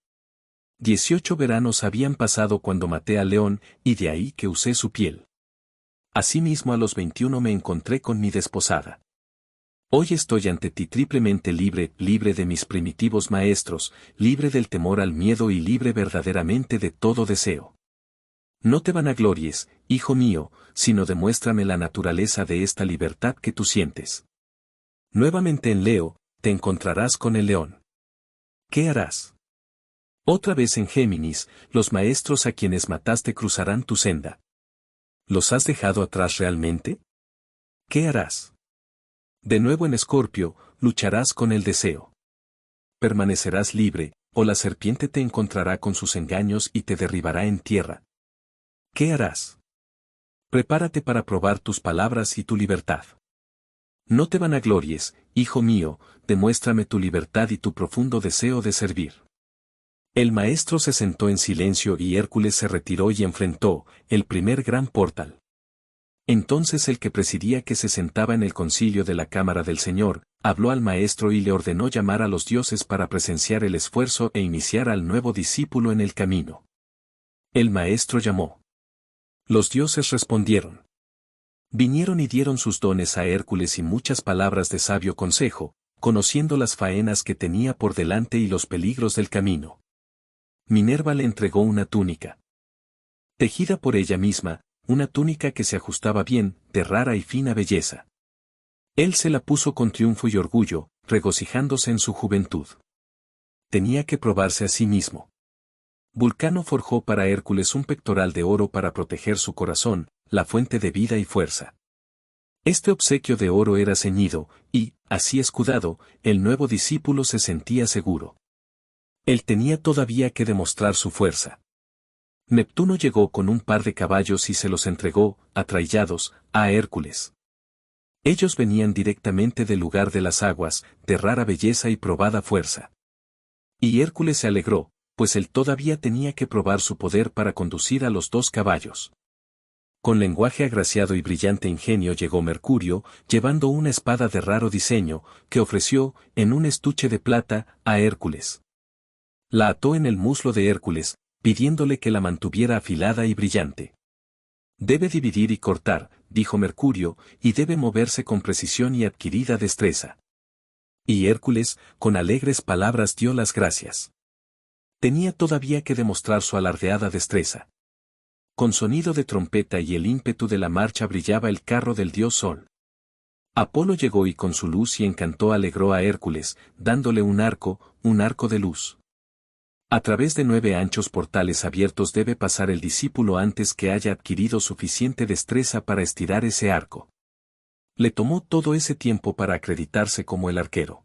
18 veranos habían pasado cuando maté al león, y de ahí que usé su piel. Asimismo a los 21 me encontré con mi desposada. Hoy estoy ante ti triplemente libre, libre de mis primitivos maestros, libre del temor al miedo y libre verdaderamente de todo deseo. No te vanaglories, hijo mío, sino demuéstrame la naturaleza de esta libertad que tú sientes. Nuevamente en Leo, te encontrarás con el león. ¿Qué harás? Otra vez en Géminis, los maestros a quienes mataste cruzarán tu senda. ¿Los has dejado atrás realmente? ¿Qué harás? De nuevo en Escorpio, lucharás con el deseo. Permanecerás libre, o la serpiente te encontrará con sus engaños y te derribará en tierra. ¿Qué harás? Prepárate para probar tus palabras y tu libertad. No te vanaglories, hijo mío, demuéstrame tu libertad y tu profundo deseo de servir. El maestro se sentó en silencio y Hércules se retiró y enfrentó el primer gran portal. Entonces el que presidía que se sentaba en el concilio de la cámara del Señor, habló al maestro y le ordenó llamar a los dioses para presenciar el esfuerzo e iniciar al nuevo discípulo en el camino. El maestro llamó. Los dioses respondieron. Vinieron y dieron sus dones a Hércules y muchas palabras de sabio consejo, conociendo las faenas que tenía por delante y los peligros del camino. Minerva le entregó una túnica. Tejida por ella misma, una túnica que se ajustaba bien, de rara y fina belleza. Él se la puso con triunfo y orgullo, regocijándose en su juventud. Tenía que probarse a sí mismo. Vulcano forjó para Hércules un pectoral de oro para proteger su corazón, la fuente de vida y fuerza. Este obsequio de oro era ceñido, y, así escudado, el nuevo discípulo se sentía seguro. Él tenía todavía que demostrar su fuerza. Neptuno llegó con un par de caballos y se los entregó, atraillados, a Hércules. Ellos venían directamente del lugar de las aguas, de rara belleza y probada fuerza. Y Hércules se alegró, pues él todavía tenía que probar su poder para conducir a los 2 caballos. Con lenguaje agraciado y brillante ingenio llegó Mercurio, llevando una espada de raro diseño, que ofreció, en un estuche de plata, a Hércules. La ató en el muslo de Hércules, pidiéndole que la mantuviera afilada y brillante. Debe dividir y cortar, dijo Mercurio, y debe moverse con precisión y adquirida destreza. Y Hércules, con alegres palabras dio las gracias. Tenía todavía que demostrar su alardeada destreza. Con sonido de trompeta y el ímpetu de la marcha brillaba el carro del dios Sol. Apolo llegó y con su luz y encanto alegró a Hércules, dándole un arco de luz. A través de 9 anchos portales abiertos debe pasar el discípulo antes que haya adquirido suficiente destreza para estirar ese arco. Le tomó todo ese tiempo para acreditarse como el arquero.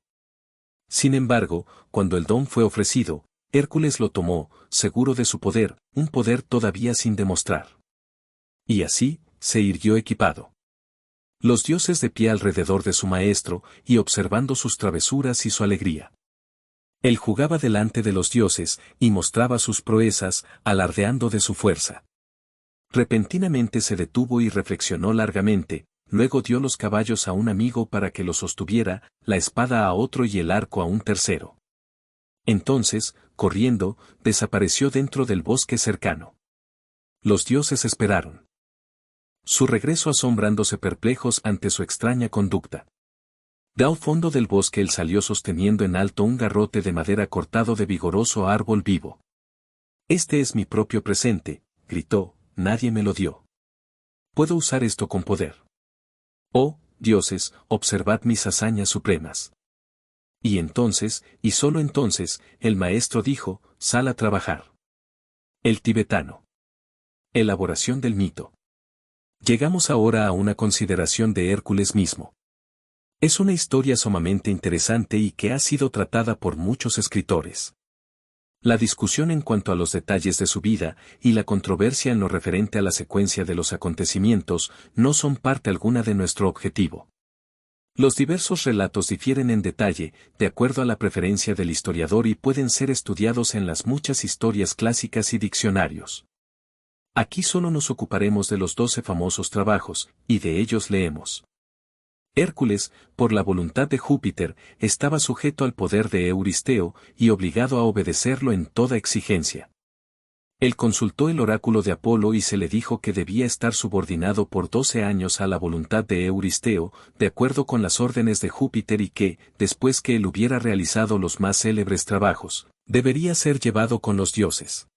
Sin embargo, cuando el don fue ofrecido, Hércules lo tomó, seguro de su poder, un poder todavía sin demostrar. Y así, se irguió equipado. Los dioses de pie alrededor de su maestro, y observando sus travesuras y su alegría. Él jugaba delante de los dioses, y mostraba sus proezas, alardeando de su fuerza. Repentinamente se detuvo y reflexionó largamente, luego dio los caballos a un amigo para que los sostuviera, la espada a otro y el arco a un tercero. Entonces, corriendo, desapareció dentro del bosque cercano. Los dioses esperaron su regreso asombrándose perplejos ante su extraña conducta. De al fondo del bosque él salió sosteniendo en alto un garrote de madera cortado de vigoroso árbol vivo. «Este es mi propio presente», gritó, «nadie me lo dio. Puedo usar esto con poder. Oh, dioses, observad mis hazañas supremas». Y entonces, y solo entonces, el maestro dijo, «Sal a trabajar». El tibetano. Elaboración del mito. Llegamos ahora a una consideración de Hércules mismo. Es una historia sumamente interesante y que ha sido tratada por muchos escritores. La discusión en cuanto a los detalles de su vida y la controversia en lo referente a la secuencia de los acontecimientos no son parte alguna de nuestro objetivo. Los diversos relatos difieren en detalle, de acuerdo a la preferencia del historiador y pueden ser estudiados en las muchas historias clásicas y diccionarios. Aquí solo nos ocuparemos de los 12 famosos trabajos, y de ellos leemos. Hércules, por la voluntad de Júpiter, estaba sujeto al poder de Euristeo, y obligado a obedecerlo en toda exigencia. Él consultó el oráculo de Apolo y se le dijo que debía estar subordinado por 12 años a la voluntad de Euristeo, de acuerdo con las órdenes de Júpiter y que, después que él hubiera realizado los más célebres trabajos, debería ser llevado con los dioses.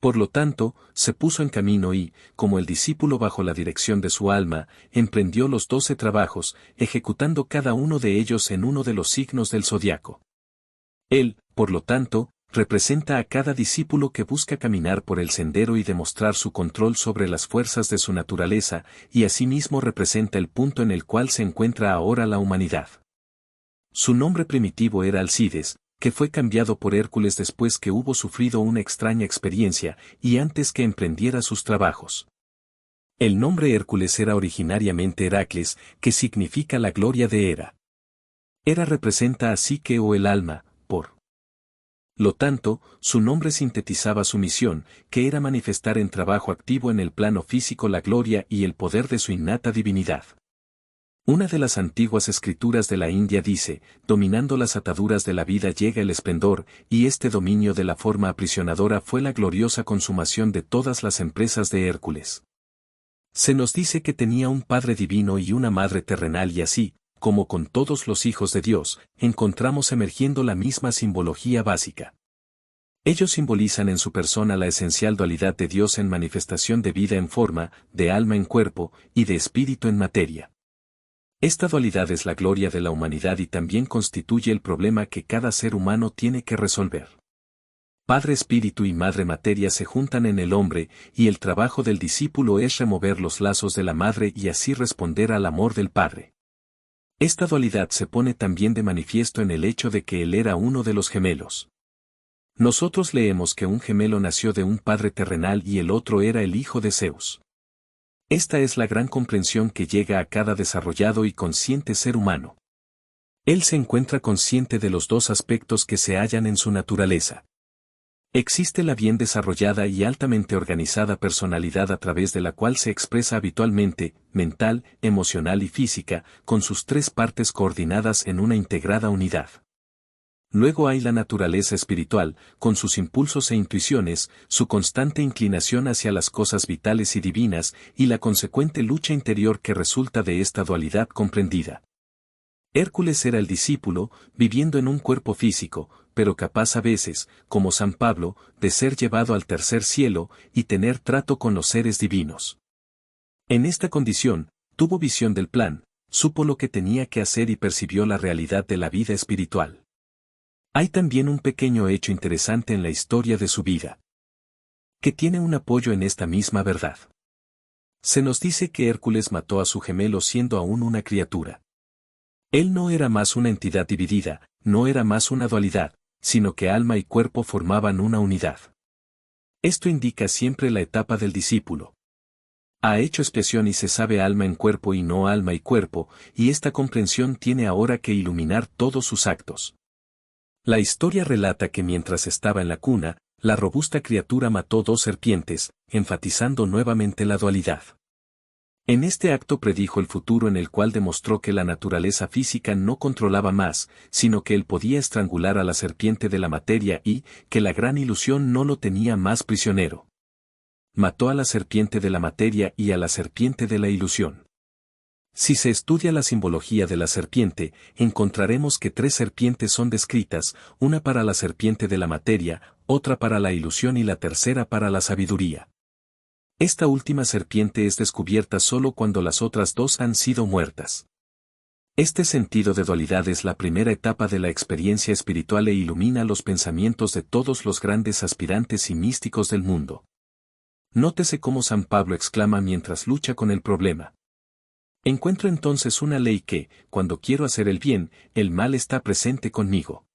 Por lo tanto, se puso en camino y, como el discípulo bajo la dirección de su alma, emprendió los 12 trabajos, ejecutando cada uno de ellos en uno de los signos del zodiaco. Él, por lo tanto, representa a cada discípulo que busca caminar por el sendero y demostrar su control sobre las fuerzas de su naturaleza, y asimismo representa el punto en el cual se encuentra ahora la humanidad. Su nombre primitivo era Alcides, que fue cambiado por Hércules después que hubo sufrido una extraña experiencia, y antes que emprendiera sus trabajos. El nombre Hércules era originariamente Heracles, que significa la gloria de Hera. Hera representa a Psique o el alma, por lo tanto, su nombre sintetizaba su misión, que era manifestar en trabajo activo en el plano físico la gloria y el poder de su innata divinidad. Una de las antiguas escrituras de la India dice, dominando las ataduras de la vida llega el esplendor, y este dominio de la forma aprisionadora fue la gloriosa consumación de todas las empresas de Hércules. Se nos dice que tenía un padre divino y una madre terrenal y así, como con todos los hijos de Dios, encontramos emergiendo la misma simbología básica. Ellos simbolizan en su persona la esencial dualidad de Dios en manifestación de vida en forma, de alma en cuerpo, y de espíritu en materia. Esta dualidad es la gloria de la humanidad y también constituye el problema que cada ser humano tiene que resolver. Padre espíritu y madre materia se juntan en el hombre, y el trabajo del discípulo es remover los lazos de la madre y así responder al amor del Padre. Esta dualidad se pone también de manifiesto en el hecho de que él era uno de los gemelos. Nosotros leemos que un gemelo nació de un padre terrenal y el otro era el hijo de Zeus. Esta es la gran comprensión que llega a cada desarrollado y consciente ser humano. Él se encuentra consciente de los dos aspectos que se hallan en su naturaleza. Existe la bien desarrollada y altamente organizada personalidad a través de la cual se expresa habitualmente, mental, emocional y física, con sus 3 partes coordinadas en una integrada unidad. Luego hay la naturaleza espiritual, con sus impulsos e intuiciones, su constante inclinación hacia las cosas vitales y divinas, y la consecuente lucha interior que resulta de esta dualidad comprendida. Hércules era el discípulo, viviendo en un cuerpo físico, pero capaz a veces, como San Pablo, de ser llevado al tercer cielo y tener trato con los seres divinos. En esta condición, tuvo visión del plan, supo lo que tenía que hacer y percibió la realidad de la vida espiritual. Hay también un pequeño hecho interesante en la historia de su vida, que tiene un apoyo en esta misma verdad. Se nos dice que Hércules mató a su gemelo siendo aún una criatura. Él no era más una entidad dividida, no era más una dualidad, sino que alma y cuerpo formaban una unidad. Esto indica siempre la etapa del discípulo. Ha hecho expiación y se sabe alma en cuerpo y no alma y cuerpo, y esta comprensión tiene ahora que iluminar todos sus actos. La historia relata que mientras estaba en la cuna, la robusta criatura mató 2 serpientes, enfatizando nuevamente la dualidad. En este acto predijo el futuro en el cual demostró que la naturaleza física no controlaba más, sino que él podía estrangular a la serpiente de la materia y, que la gran ilusión no lo tenía más prisionero. Mató a la serpiente de la materia y a la serpiente de la ilusión. Si se estudia la simbología de la serpiente, encontraremos que 3 serpientes son descritas, una para la serpiente de la materia, otra para la ilusión y la tercera para la sabiduría. Esta última serpiente es descubierta solo cuando las otras 2 han sido muertas. Este sentido de dualidad es la primera etapa de la experiencia espiritual e ilumina los pensamientos de todos los grandes aspirantes y místicos del mundo. Nótese cómo San Pablo exclama mientras lucha con el problema. Encuentro entonces una ley que, cuando quiero hacer el bien, el mal está presente conmigo.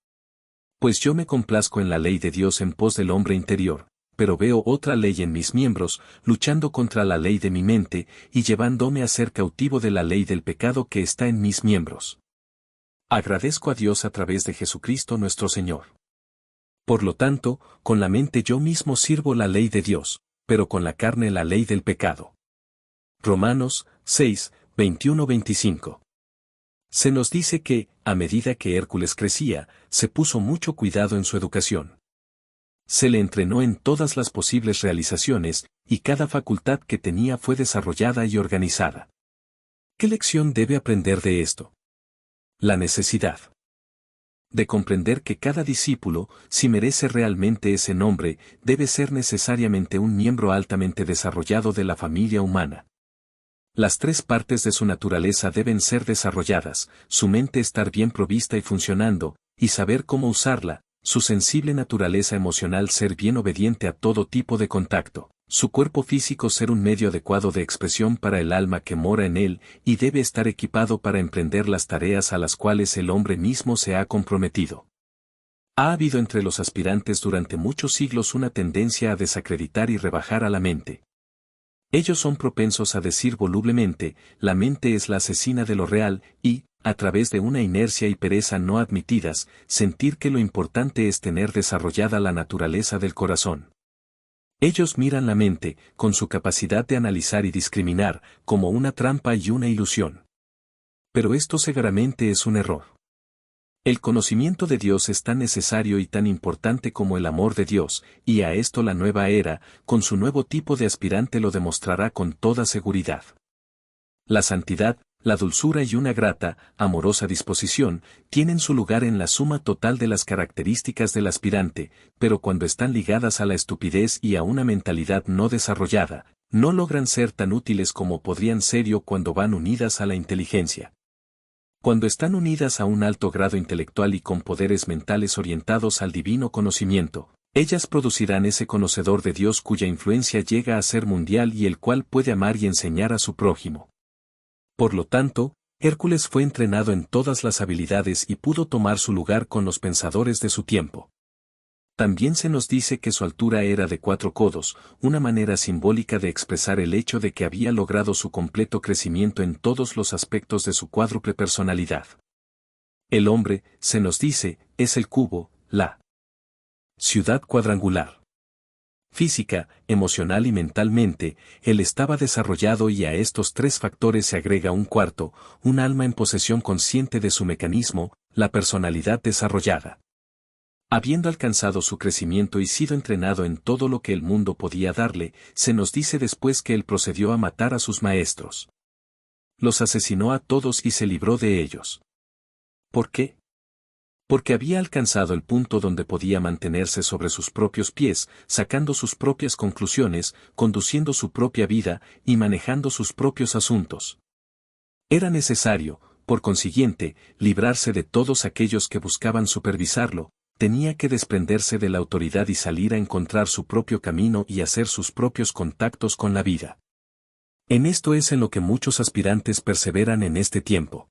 Pues yo me complazco en la ley de Dios en pos del hombre interior, pero veo otra ley en mis miembros, luchando contra la ley de mi mente, y llevándome a ser cautivo de la ley del pecado que está en mis miembros. Agradezco a Dios a través de Jesucristo nuestro Señor. Por lo tanto, con la mente yo mismo sirvo la ley de Dios, pero con la carne la ley del pecado. Romanos 6, 21-25. Se nos dice que, a medida que Hércules crecía, se puso mucho cuidado en su educación. Se le entrenó en todas las posibles realizaciones, y cada facultad que tenía fue desarrollada y organizada. ¿Qué lección debe aprender de esto? La necesidad de comprender que cada discípulo, si merece realmente ese nombre, debe ser necesariamente un miembro altamente desarrollado de la familia humana. Las 3 partes de su naturaleza deben ser desarrolladas, su mente estar bien provista y funcionando, y saber cómo usarla, su sensible naturaleza emocional ser bien obediente a todo tipo de contacto, su cuerpo físico ser un medio adecuado de expresión para el alma que mora en él, y debe estar equipado para emprender las tareas a las cuales el hombre mismo se ha comprometido. Ha habido entre los aspirantes durante muchos siglos una tendencia a desacreditar y rebajar a la mente. Ellos son propensos a decir volublemente, la mente es la asesina de lo real, y, a través de una inercia y pereza no admitidas, sentir que lo importante es tener desarrollada la naturaleza del corazón. Ellos miran la mente, con su capacidad de analizar y discriminar, como una trampa y una ilusión. Pero esto seguramente es un error. El conocimiento de Dios es tan necesario y tan importante como el amor de Dios, y a esto la nueva era, con su nuevo tipo de aspirante lo demostrará con toda seguridad. La santidad, la dulzura y una grata, amorosa disposición, tienen su lugar en la suma total de las características del aspirante, pero cuando están ligadas a la estupidez y a una mentalidad no desarrollada, no logran ser tan útiles como podrían serlo cuando van unidas a la inteligencia. Cuando están unidas a un alto grado intelectual y con poderes mentales orientados al divino conocimiento, ellas producirán ese conocedor de Dios cuya influencia llega a ser mundial y el cual puede amar y enseñar a su prójimo. Por lo tanto, Hércules fue entrenado en todas las habilidades y pudo tomar su lugar con los pensadores de su tiempo. También se nos dice que su altura era de 4 codos, una manera simbólica de expresar el hecho de que había logrado su completo crecimiento en todos los aspectos de su cuádruple personalidad. El hombre, se nos dice, es el cubo, la ciudad cuadrangular. Física, emocional y mentalmente, él estaba desarrollado y a estos 3 factores se agrega un cuarto, un alma en posesión consciente de su mecanismo, la personalidad desarrollada. Habiendo alcanzado su crecimiento y sido entrenado en todo lo que el mundo podía darle, se nos dice después que él procedió a matar a sus maestros. Los asesinó a todos y se libró de ellos. ¿Por qué? Porque había alcanzado el punto donde podía mantenerse sobre sus propios pies, sacando sus propias conclusiones, conduciendo su propia vida y manejando sus propios asuntos. Era necesario, por consiguiente, librarse de todos aquellos que buscaban supervisarlo, tenía que desprenderse de la autoridad y salir a encontrar su propio camino y hacer sus propios contactos con la vida. En esto es en lo que muchos aspirantes perseveran en este tiempo.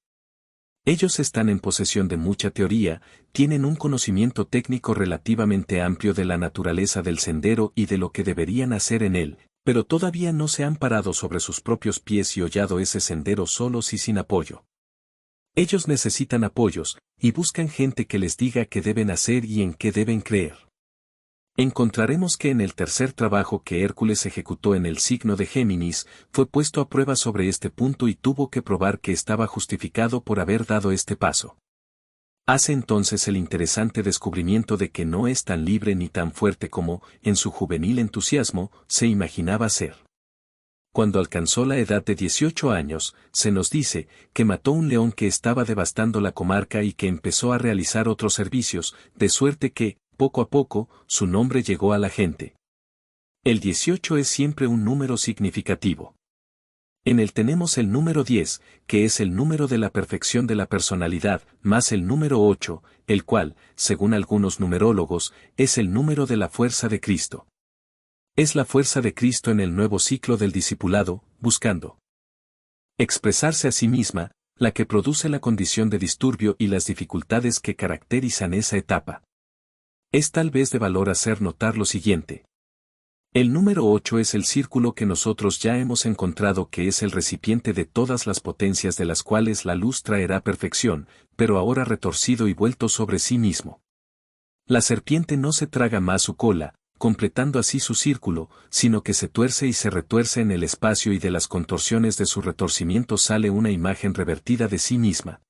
Ellos están en posesión de mucha teoría, tienen un conocimiento técnico relativamente amplio de la naturaleza del sendero y de lo que deberían hacer en él, pero todavía no se han parado sobre sus propios pies y hollado ese sendero solos y sin apoyo. Ellos necesitan apoyos, y buscan gente que les diga qué deben hacer y en qué deben creer. Encontraremos que en el tercer trabajo que Hércules ejecutó en el signo de Géminis, fue puesto a prueba sobre este punto y tuvo que probar que estaba justificado por haber dado este paso. Hace entonces el interesante descubrimiento de que no es tan libre ni tan fuerte como, en su juvenil entusiasmo, se imaginaba ser. Cuando alcanzó la edad de 18 años, se nos dice que mató un león que estaba devastando la comarca y que empezó a realizar otros servicios, de suerte que, poco a poco, su nombre llegó a la gente. El 18 es siempre un número significativo. En él tenemos el número 10, que es el número de la perfección de la personalidad, más el número 8, el cual, según algunos numerólogos, es el número de la fuerza de Cristo. Es la fuerza de Cristo en el nuevo ciclo del discipulado, buscando expresarse a sí misma, la que produce la condición de disturbio y las dificultades que caracterizan esa etapa. Es tal vez de valor hacer notar lo siguiente. El número 8 es el círculo que nosotros ya hemos encontrado que es el recipiente de todas las potencias de las cuales la luz traerá perfección, pero ahora retorcido y vuelto sobre sí mismo. La serpiente no se traga más su cola, completando así su círculo, sino que se tuerce y se retuerce en el espacio y de las contorsiones de su retorcimiento sale una imagen revertida de sí misma.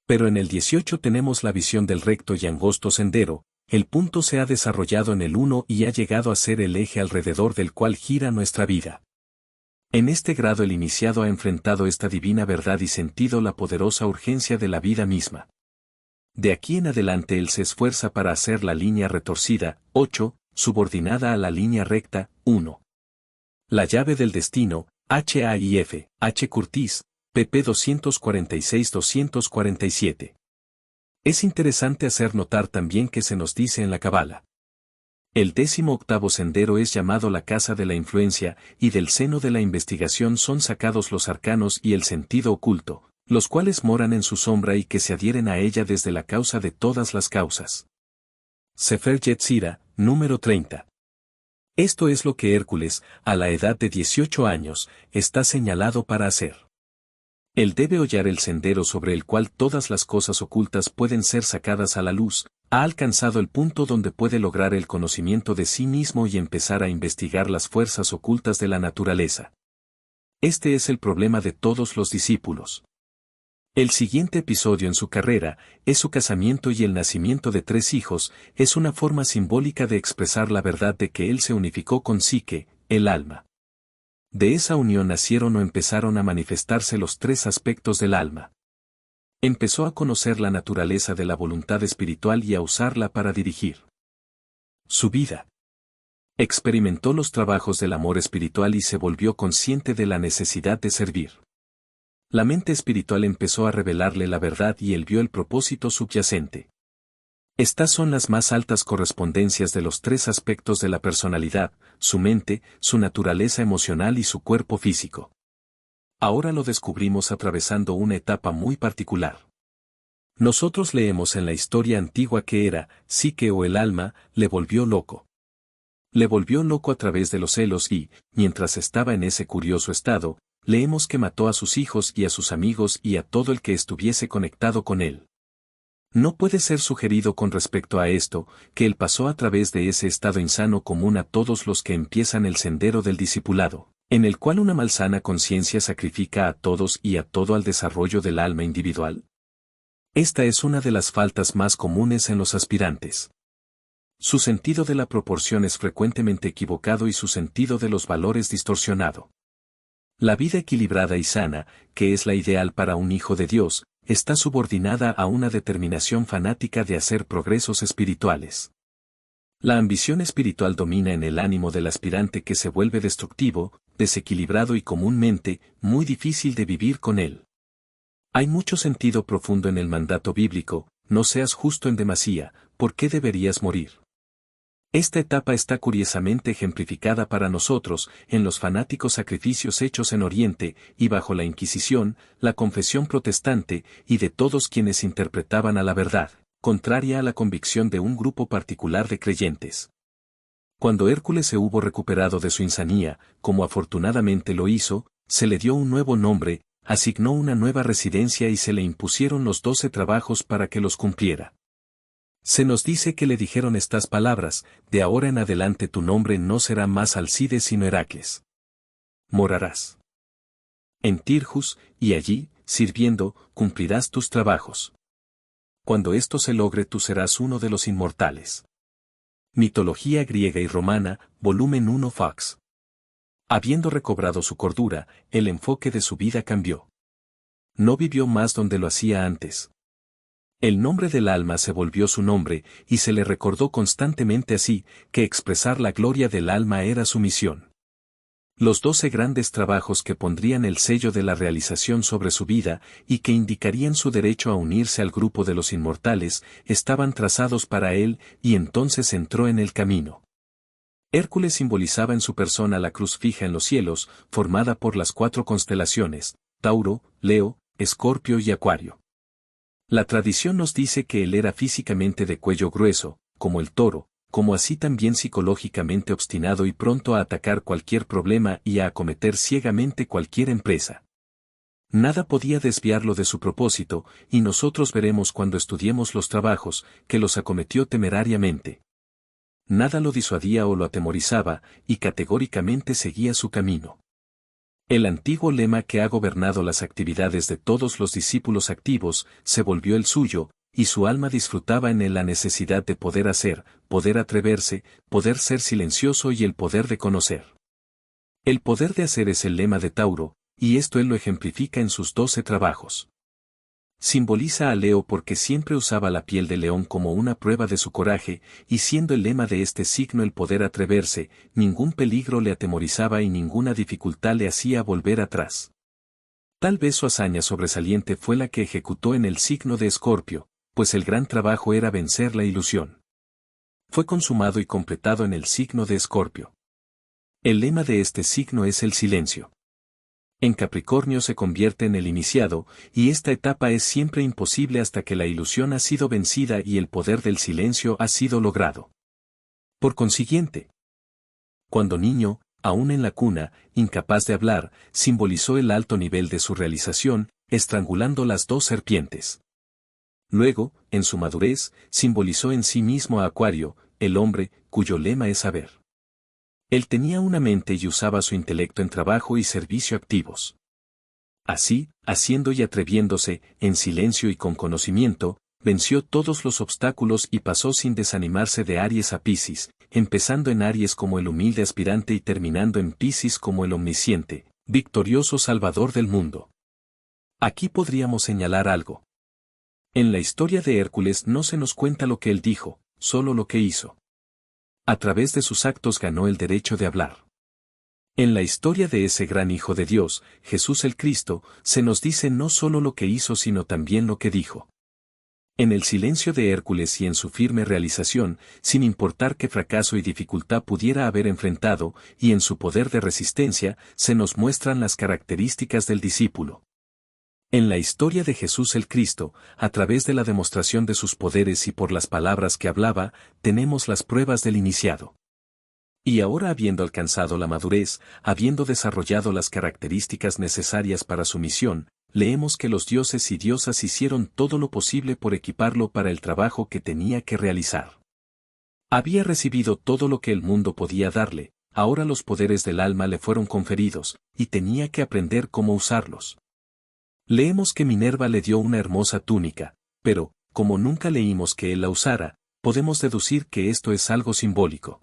Pero en el 18 tenemos la visión del recto y angosto sendero, el punto se ha desarrollado en el 1 y ha llegado a ser el eje alrededor del cual gira nuestra vida. En este grado el iniciado ha enfrentado esta divina verdad y sentido la poderosa urgencia de la vida misma. De aquí en adelante él se esfuerza para hacer la línea retorcida, 8, subordinada a la línea recta, 1. La llave del destino, HAIF, H. Curtis, pp 246-247. Es interesante hacer notar también que se nos dice en la Cábala. El 18º sendero es llamado la casa de la influencia, y del seno de la investigación son sacados los arcanos y el sentido oculto, los cuales moran en su sombra y que se adhieren a ella desde la causa de todas las causas. Sefer Yetzirah, número 30. Esto es lo que Hércules, a la edad de 18 años, está señalado para hacer. Él debe hollar el sendero sobre el cual todas las cosas ocultas pueden ser sacadas a la luz, ha alcanzado el punto donde puede lograr el conocimiento de sí mismo y empezar a investigar las fuerzas ocultas de la naturaleza. Este es el problema de todos los discípulos. El siguiente episodio en su carrera, es su casamiento y el nacimiento de 3 hijos, es una forma simbólica de expresar la verdad de que él se unificó con Psique, el alma. De esa unión nacieron o empezaron a manifestarse los 3 aspectos del alma. Empezó a conocer la naturaleza de la voluntad espiritual y a usarla para dirigir su vida. Experimentó los trabajos del amor espiritual y se volvió consciente de la necesidad de servir. La mente espiritual empezó a revelarle la verdad y él vio el propósito subyacente. Estas son las más altas correspondencias de los 3 aspectos de la personalidad, su mente, su naturaleza emocional y su cuerpo físico. Ahora lo descubrimos atravesando una etapa muy particular. Nosotros leemos en la historia antigua que era, Psique o el alma, le volvió loco. Le volvió loco a través de los celos y, mientras estaba en ese curioso estado, leemos que mató a sus hijos y a sus amigos y a todo el que estuviese conectado con él. No puede ser sugerido con respecto a esto, que él pasó a través de ese estado insano común a todos los que empiezan el sendero del discipulado, en el cual una malsana conciencia sacrifica a todos y a todo al desarrollo del alma individual. Esta es una de las faltas más comunes en los aspirantes. Su sentido de la proporción es frecuentemente equivocado y su sentido de los valores distorsionado. La vida equilibrada y sana, que es la ideal para un hijo de Dios, está subordinada a una determinación fanática de hacer progresos espirituales. La ambición espiritual domina en el ánimo del aspirante que se vuelve destructivo, desequilibrado y comúnmente, muy difícil de vivir con él. Hay mucho sentido profundo en el mandato bíblico: no seas justo en demasía, ¿por qué deberías morir? Esta etapa está curiosamente ejemplificada para nosotros en los fanáticos sacrificios hechos en Oriente y bajo la Inquisición, la confesión protestante y de todos quienes interpretaban a la verdad, contraria a la convicción de un grupo particular de creyentes. Cuando Hércules se hubo recuperado de su insanía, como afortunadamente lo hizo, se le dio un nuevo nombre, asignó una nueva residencia y se le impusieron los 12 trabajos para que los cumpliera. Se nos dice que le dijeron estas palabras: de ahora en adelante tu nombre no será más Alcides sino Heracles. Morarás en Tirjus, y allí, sirviendo, cumplirás tus trabajos. Cuando esto se logre tú serás uno de los inmortales. Mitología griega y romana, volumen 1 Fox. Habiendo recobrado su cordura, el enfoque de su vida cambió. No vivió más donde lo hacía antes. El nombre del alma se volvió su nombre, y se le recordó constantemente así, que expresar la gloria del alma era su misión. Los 12 grandes trabajos que pondrían el sello de la realización sobre su vida, y que indicarían su derecho a unirse al grupo de los inmortales, estaban trazados para él, y entonces entró en el camino. Hércules simbolizaba en su persona la cruz fija en los cielos, formada por las 4 constelaciones: Tauro, Leo, Escorpio y Acuario. La tradición nos dice que él era físicamente de cuello grueso, como el toro, como así también psicológicamente obstinado y pronto a atacar cualquier problema y a acometer ciegamente cualquier empresa. Nada podía desviarlo de su propósito, y nosotros veremos cuando estudiemos los trabajos, que los acometió temerariamente. Nada lo disuadía o lo atemorizaba, y categóricamente seguía su camino. El antiguo lema que ha gobernado las actividades de todos los discípulos activos, se volvió el suyo, y su alma disfrutaba en él la necesidad de poder hacer, poder atreverse, poder ser silencioso y el poder de conocer. El poder de hacer es el lema de Tauro, y esto él lo ejemplifica en sus 12 trabajos. Simboliza a Leo porque siempre usaba la piel de león como una prueba de su coraje, y siendo el lema de este signo el poder atreverse, ningún peligro le atemorizaba y ninguna dificultad le hacía volver atrás. Tal vez su hazaña sobresaliente fue la que ejecutó en el signo de Escorpio, pues el gran trabajo era vencer la ilusión. Fue consumado y completado en el signo de Escorpio. El lema de este signo es el silencio. En Capricornio se convierte en el iniciado, y esta etapa es siempre imposible hasta que la ilusión ha sido vencida y el poder del silencio ha sido logrado. Por consiguiente, cuando niño, aún en la cuna, incapaz de hablar, simbolizó el alto nivel de su realización, estrangulando las 2 serpientes. Luego, en su madurez, simbolizó en sí mismo a Acuario, el hombre, cuyo lema es saber. Él tenía una mente y usaba su intelecto en trabajo y servicio activos. Así, haciendo y atreviéndose, en silencio y con conocimiento, venció todos los obstáculos y pasó sin desanimarse de Aries a Piscis, empezando en Aries como el humilde aspirante y terminando en Piscis como el omnisciente, victorioso Salvador del mundo. Aquí podríamos señalar algo. En la historia de Hércules no se nos cuenta lo que él dijo, solo lo que hizo. A través de sus actos ganó el derecho de hablar. En la historia de ese gran Hijo de Dios, Jesús el Cristo, se nos dice no solo lo que hizo sino también lo que dijo. En el silencio de Hércules y en su firme realización, sin importar qué fracaso y dificultad pudiera haber enfrentado, y en su poder de resistencia, se nos muestran las características del discípulo. En la historia de Jesús el Cristo, a través de la demostración de sus poderes y por las palabras que hablaba, tenemos las pruebas del iniciado. Y ahora habiendo alcanzado la madurez, habiendo desarrollado las características necesarias para su misión, leemos que los dioses y diosas hicieron todo lo posible por equiparlo para el trabajo que tenía que realizar. Había recibido todo lo que el mundo podía darle, ahora los poderes del alma le fueron conferidos, y tenía que aprender cómo usarlos. Leemos que Minerva le dio una hermosa túnica, pero, como nunca leímos que él la usara, podemos deducir que esto es algo simbólico.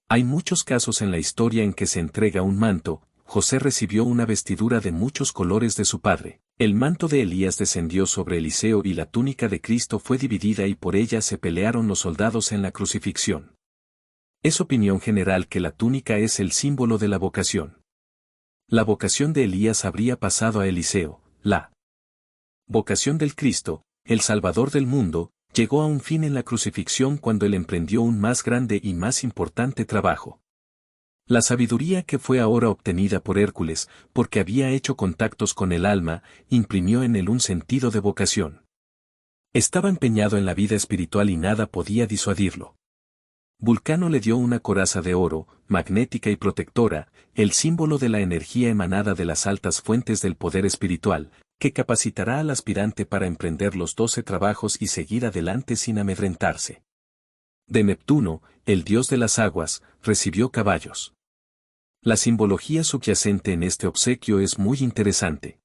Hay muchos casos en la historia en que se entrega un manto. José recibió una vestidura de muchos colores de su padre, el manto de Elías descendió sobre Eliseo y la túnica de Cristo fue dividida y por ella se pelearon los soldados en la crucifixión. Es opinión general que la túnica es el símbolo de la vocación. La vocación de Elías habría pasado a Eliseo, la Vocación del Cristo, el Salvador del mundo, llegó a un fin en la crucifixión cuando él emprendió un más grande y más importante trabajo. La sabiduría que fue ahora obtenida por Hércules, porque había hecho contactos con el alma, imprimió en él un sentido de vocación. Estaba empeñado en la vida espiritual y nada podía disuadirlo. Vulcano le dio una coraza de oro, magnética y protectora, el símbolo de la energía emanada de las altas fuentes del poder espiritual, que capacitará al aspirante para emprender los 12 trabajos y seguir adelante sin amedrentarse. De Neptuno, el dios de las aguas, recibió caballos. La simbología subyacente en este obsequio es muy interesante.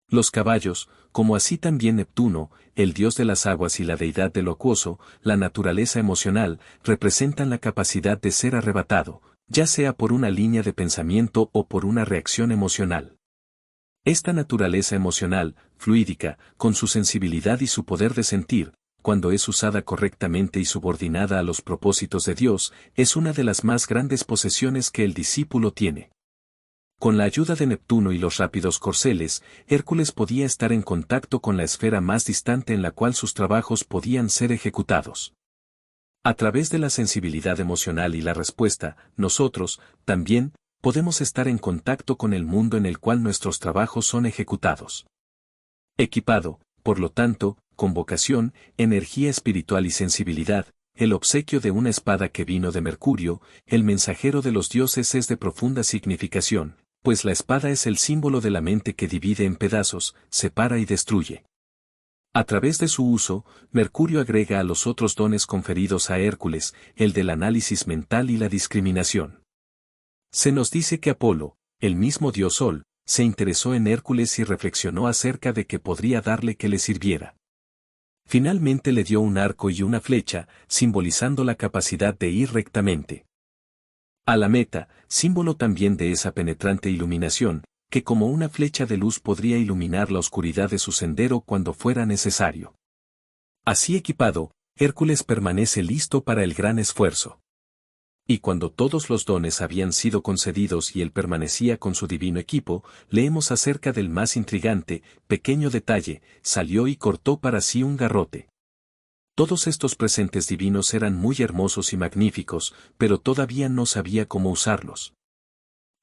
Los caballos, como así también Neptuno, el dios de las aguas y la deidad de lo acuoso, la naturaleza emocional, representan la capacidad de ser arrebatado, ya sea por una línea de pensamiento o por una reacción emocional. Esta naturaleza emocional, fluídica, con su sensibilidad y su poder de sentir, cuando es usada correctamente y subordinada a los propósitos de Dios, es una de las más grandes posesiones que el discípulo tiene. Con la ayuda de Neptuno y los rápidos corceles, Hércules podía estar en contacto con la esfera más distante en la cual sus trabajos podían ser ejecutados. A través de la sensibilidad emocional y la respuesta, nosotros, también, podemos estar en contacto con el mundo en el cual nuestros trabajos son ejecutados. Equipado, por lo tanto, con vocación, energía espiritual y sensibilidad, el obsequio de una espada que vino de Mercurio, el mensajero de los dioses es de profunda significación, pues la espada es el símbolo de la mente que divide en pedazos, separa y destruye. A través de su uso, Mercurio agrega a los otros dones conferidos a Hércules, el del análisis mental y la discriminación. Se nos dice que Apolo, el mismo dios Sol, se interesó en Hércules y reflexionó acerca de qué podría darle que le sirviera. Finalmente le dio un arco y una flecha, simbolizando la capacidad de ir rectamente a la meta, símbolo también de esa penetrante iluminación, que como una flecha de luz podría iluminar la oscuridad de su sendero cuando fuera necesario. Así equipado, Hércules permanece listo para el gran esfuerzo. Y cuando todos los dones habían sido concedidos y él permanecía con su divino equipo, leemos acerca del más intrigante, pequeño detalle, salió y cortó para sí un garrote. Todos estos presentes divinos eran muy hermosos y magníficos, pero todavía no sabía cómo usarlos.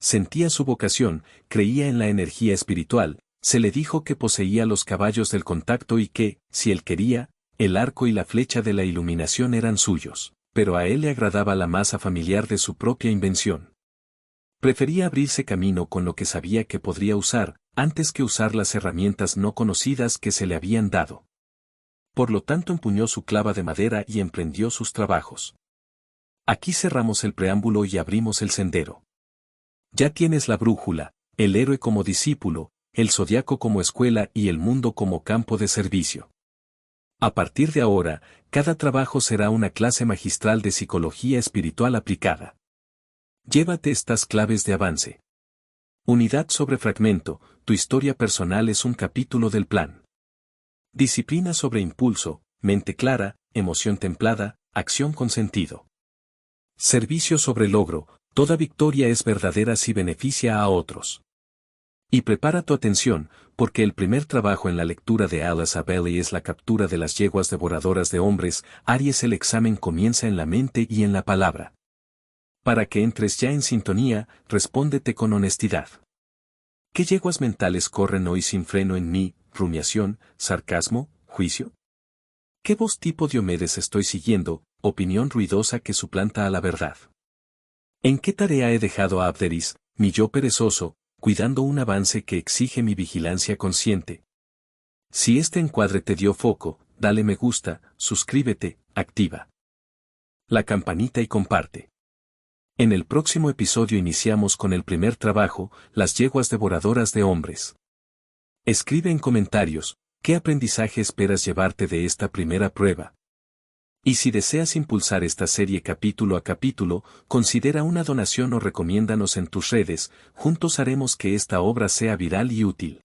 Sentía su vocación, creía en la energía espiritual, se le dijo que poseía los caballos del contacto y que, si él quería, el arco y la flecha de la iluminación eran suyos, pero a él le agradaba la masa familiar de su propia invención. Prefería abrirse camino con lo que sabía que podría usar, antes que usar las herramientas no conocidas que se le habían dado. Por lo tanto empuñó su clava de madera y emprendió sus trabajos. Aquí cerramos el preámbulo y abrimos el sendero. Ya tienes la brújula, el héroe como discípulo, el zodiaco como escuela y el mundo como campo de servicio. A partir de ahora, cada trabajo será una clase magistral de psicología espiritual aplicada. Llévate estas claves de avance. Unidad sobre fragmento, tu historia personal es un capítulo del plan. Disciplina sobre impulso, mente clara, emoción templada, acción con sentido. Servicio sobre logro, toda victoria es verdadera si beneficia a otros. Y prepara tu atención, porque el primer trabajo en la lectura de Alice Bailey es la captura de las yeguas devoradoras de hombres. Aries, el examen comienza en la mente y en la palabra. Para que entres ya en sintonía, respóndete con honestidad. ¿Qué yeguas mentales corren hoy sin freno en mí? Rumiación, sarcasmo, juicio. ¿Qué voz tipo Diomedes estoy siguiendo? Opinión ruidosa que suplanta a la verdad. ¿En qué tarea he dejado a Abderis, mi yo perezoso, cuidando un avance que exige mi vigilancia consciente? Si este encuadre te dio foco, dale me gusta, suscríbete, activa la campanita y comparte. En el próximo episodio iniciamos con el primer trabajo, las yeguas devoradoras de hombres. Escribe en comentarios, ¿qué aprendizaje esperas llevarte de esta primera prueba? Y si deseas impulsar esta serie capítulo a capítulo, considera una donación o recomiéndanos en tus redes, juntos haremos que esta obra sea viral y útil.